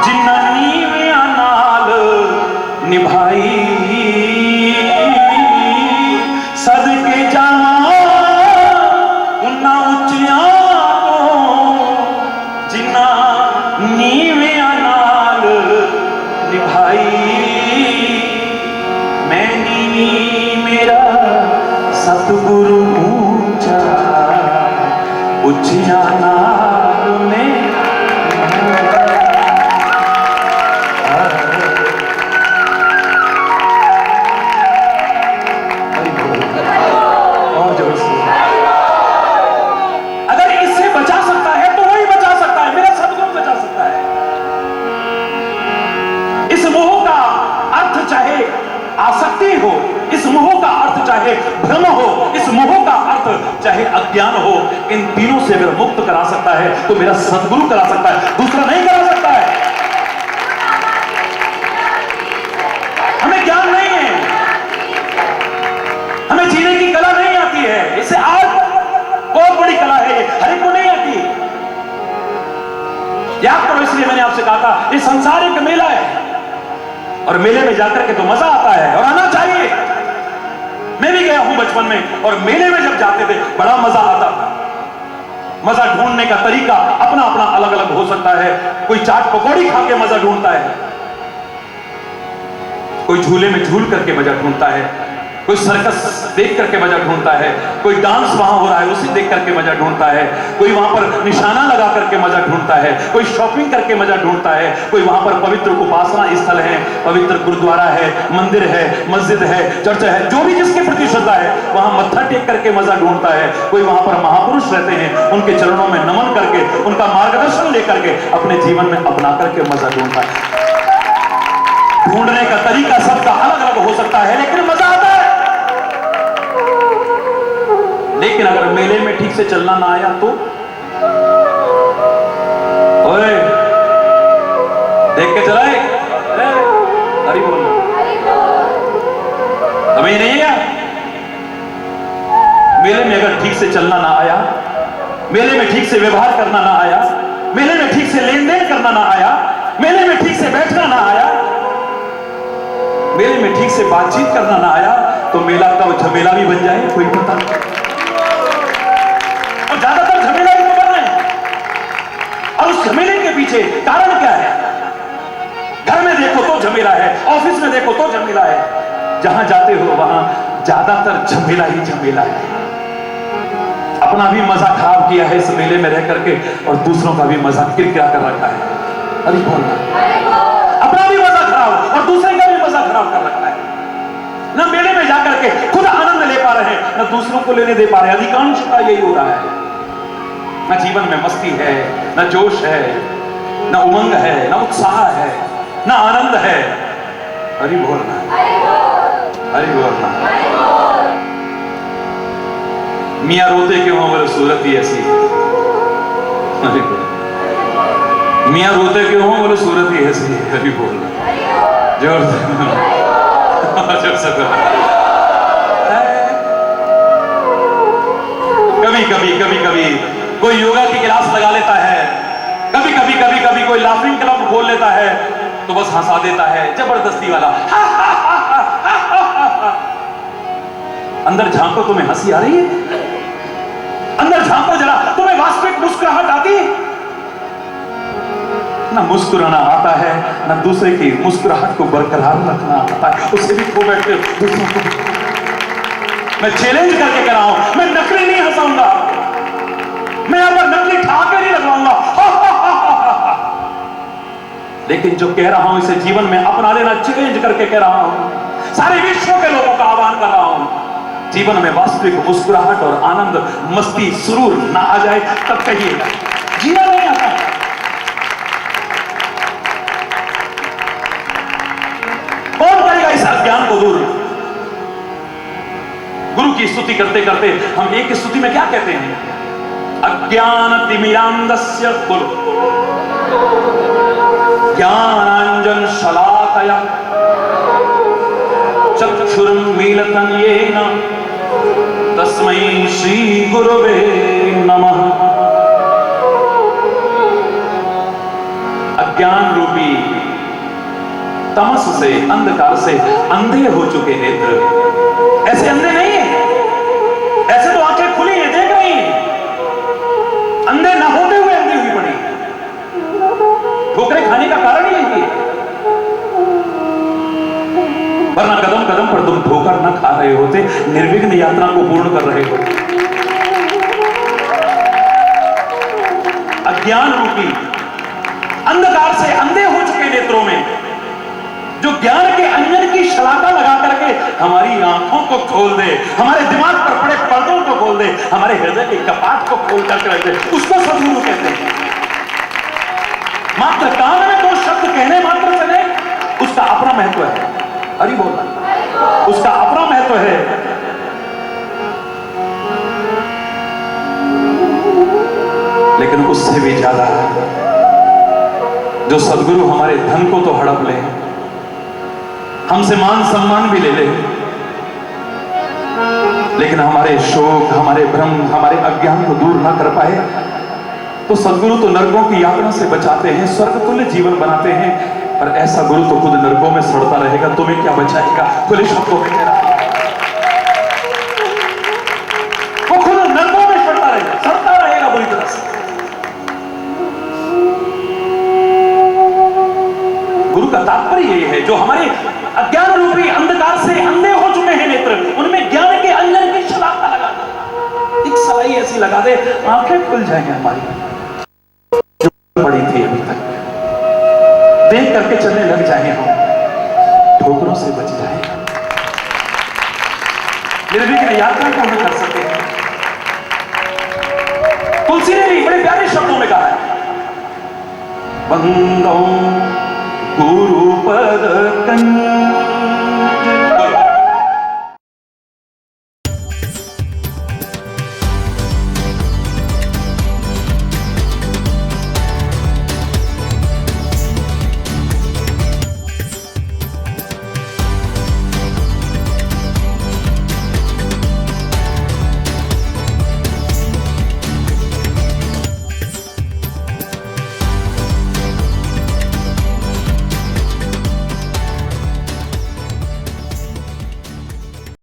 ਜਿਨ੍ਹਾਂ ਨੀਵਿਆਂ ਨਾਲ ਨਿਭਾਈ ਸਦਕੇ ਜਾਵਾਂ ਉਹਨਾਂ ਉੱਚਿਆਂ ਤੋਂ ਜਿਨ੍ਹਾਂ ਨੀਵਿਆਂ ਨਾਲ ਨਿਭਾਈ ਮੈਂ ਨੀਵੀਂ ਮੇਰਾ ਸਤਿਗੁਰੂ ਉੱਚਾ ਉੱਚਿਆਂ ਨਾਲ ਨੇ अगर इससे बचा सकता है तो वही बचा सकता है, मेरा सदगुरु बचा सकता है। इस मोह का अर्थ चाहे आसक्ति हो, इस मोह का अर्थ चाहे भ्रम हो, इस मोह का अर्थ चाहे अज्ञान हो, इन तीनों से अगर मुक्त करा सकता है तो मेरा सदगुरु करा सकता है, दूसरा नहीं करा सकता है। हमें ज्ञान नहीं है, हमें जीने की कला नहीं आती है, इससे आज बहुत बड़ी कला है, हर एक को नहीं आती। याद करो, इसलिए मैंने आपसे कहा था ये संसार एक मेला है और मेले में जाकर के तो मजा आता है और आना चाहिए। मैं भी गया हूं बचपन में और मेले में जब जाते थे बड़ा मजा आता था। मजा ढूंढने का तरीका अपना अपना अलग अलग हो सकता है। कोई चाट पकौड़ी खा के मजा ढूंढता है, कोई झूले में झूल करके मजा ढूंढता है, कोई सर्कस देख करके मजा ढूंढता है, कोई डांस वहां हो रहा है उसे देख करके मजा ढूंढता है, कोई वहां पर निशाना लगा करके मजा ढूंढता है, कोई शॉपिंग करके मजा ढूंढता है, कोई वहां पर पवित्र उपासना स्थल है, पवित्र गुरुद्वारा है, मंदिर है, मस्जिद है, चर्च है, जो भी जिसके प्रति श्रद्धा है वहां मत्था टेक करके मजा ढूंढता है। कोई वहां पर महापुरुष रहते हैं, उनके चरणों में नमन करके उनका मार्गदर्शन लेकर के अपने जीवन में अपना करके मजा ढूंढता है। ढूंढने का तरीका सबका अलग अलग हो सकता है लेकिन मजा आता है। लेकिन अगर मेले में ठीक से चलना ना आया तो ओए देख के चलाए, हरि बोल, समझ नहीं है? मेले में अगर ठीक से चलना ना आया, मेले में ठीक से व्यवहार करना ना आया, मेले में ठीक से लेन देन करना ना आया, मेले में ठीक से बैठना ना आया, मेले में ठीक से बातचीत करना ना आया तो मेला का झमेला भी बन जाए, कोई पता नहीं। और ज्यादातर झमेला ही तो बन रहे हैं। और उस झमेले के पीछे कारण क्या है? घर में देखो तो झमेला है, ऑफिस में देखो तो झमेला है, जहां जाते हो वहां ज्यादातर झमेला ही झमेला है। अपना भी मजा खराब किया है इस मेले में रह करके और दूसरों का भी मजा किरकिरा कर रखा है। अरे बोलना, अपना भी मजा खराब और दूसरे का भी मजा खराब कर रखा है। ना मेले में जाकर के खुद आनंद ले पा रहे हैं, ना दूसरों को लेने दे पा रहे हैं। अधिकांश का यही हो रहा है। ना जीवन में मस्ती है, ना जोश है, ना उमंग है, ना उत्साह है, ना आनंद है। हरि बोलना, हरि बोलना। मियाँ रोते क्यों हो, बोले सूरत ही ऐसी। हरि बोल। मियाँ रोते क्यों हो, बोले सूरत ही ऐसी। हरि बोलना, जोर से कभी कभी कोई योगा की क्लास लगा लेता है, कभी कभी कोई लाफिंग क्लब खोल लेता है तो बस हंसा देता है, जबरदस्ती वाला। अंदर झांको, तुम्हें हंसी आ रही है? अंदर झांको जरा, तुम्हें वास्तविक मुस्कुराहट आती है? ना मुस्कुराना आता है, ना दूसरे की मुस्कुराहट को बरकरार रखना आता है, उसे भी खो बैठते हो दूसरों को। मैं चैलेंज करके कह रहा हूं, मैं नकली नहीं हंसाऊंगा, मैं यहां पर नकली ठहाके नहीं लगवाऊंगा, लेकिन जो कह रहा हूं इसे जीवन में अपना लेना चैलेंज करके कह रहा हूं। सारे विश्व के लोगों का आह्वान कर रहा हूं, जीवन में वास्तविक मुस्कुराहट और आनंद, मस्ती, सुरूर ना आ जाए तब कहिएगा जीना नहीं आता। कौन करेगा इस अज्ञान को दूर? गुरु की स्तुति करते करते हम एक स्तुति में क्या कहते हैं? अज्ञान तिमिरांधस्य गुरु ज्ञानांजन शलाकया चक्षुर्मीलितं येन तस्मै श्री गुरवे नमः। अज्ञान रूपी तमस से, अंधकार से अंधे हो चुके नेत्र। ऐसे अंधे नहीं है, ऐसे तो आंखें खुली है, देख रही हैं। अंधे ना होते हुए अंधी हुई पड़ी। ठोकरें खाने का कारण ही यही है, वरना कदम कदम पर तुम ठोकर न खा रहे होते, निर्विघ्न यात्रा को पूर्ण कर रहे होते। अज्ञान रूपी अंधकार से अंधे हो चुके नेत्रों में जो ज्ञान के अंजन की शलाका लगा करके हमारी आंखों को खोल दे, हमारे दिमाग पर पड़े पर्दों को खोल दे, हमारे हृदय के कपाट को खोल करके रख दे, उसको सद्गुरु कहते हैं। मात्र कान में दो शब्द कहने मात्र से नहीं, उसका अपना महत्व है। हरि बोल, उसका अपना महत्व है। लेकिन उससे भी ज्यादा जो सद्गुरु हमारे धन को तो हड़प ले, हमसे मान सम्मान भी ले ले, लेकिन हमारे शोक, हमारे भ्रम, हमारे अज्ञान को दूर ना कर पाए, तो सद्गुरु तो नरकों की यातना से बचाते हैं, स्वर्ग तुल्य जीवन बनाते हैं। और ऐसा गुरु तो खुद नरकों में सड़ता रहेगा, तुम्हें क्या बचाएगा? खुले शब्दों में कह रहा हूं, वो खुद नरकों में सड़ता रहेगा बुरी तरह से। गुरु का तात्पर्य यही है, जो हमारे अज्ञान रूपी अंधकार से अंधे हो चुके हैं नेत्र, उनमें ज्ञान के अंजन की शलाका लगा दे, एक सलाई ऐसी लगा दे, आंखें खुल जाएंगे हमारी, जो पड़ी थी अभी तक, देख करके चलने लग जाए, हम ठोकरों से बच जाए, निर्विघ्न यात्रा को हम कर सकते हैं। तुलसी ने भी बड़े प्यारे शब्दों में कहा है, बंदों गुरु पद कंज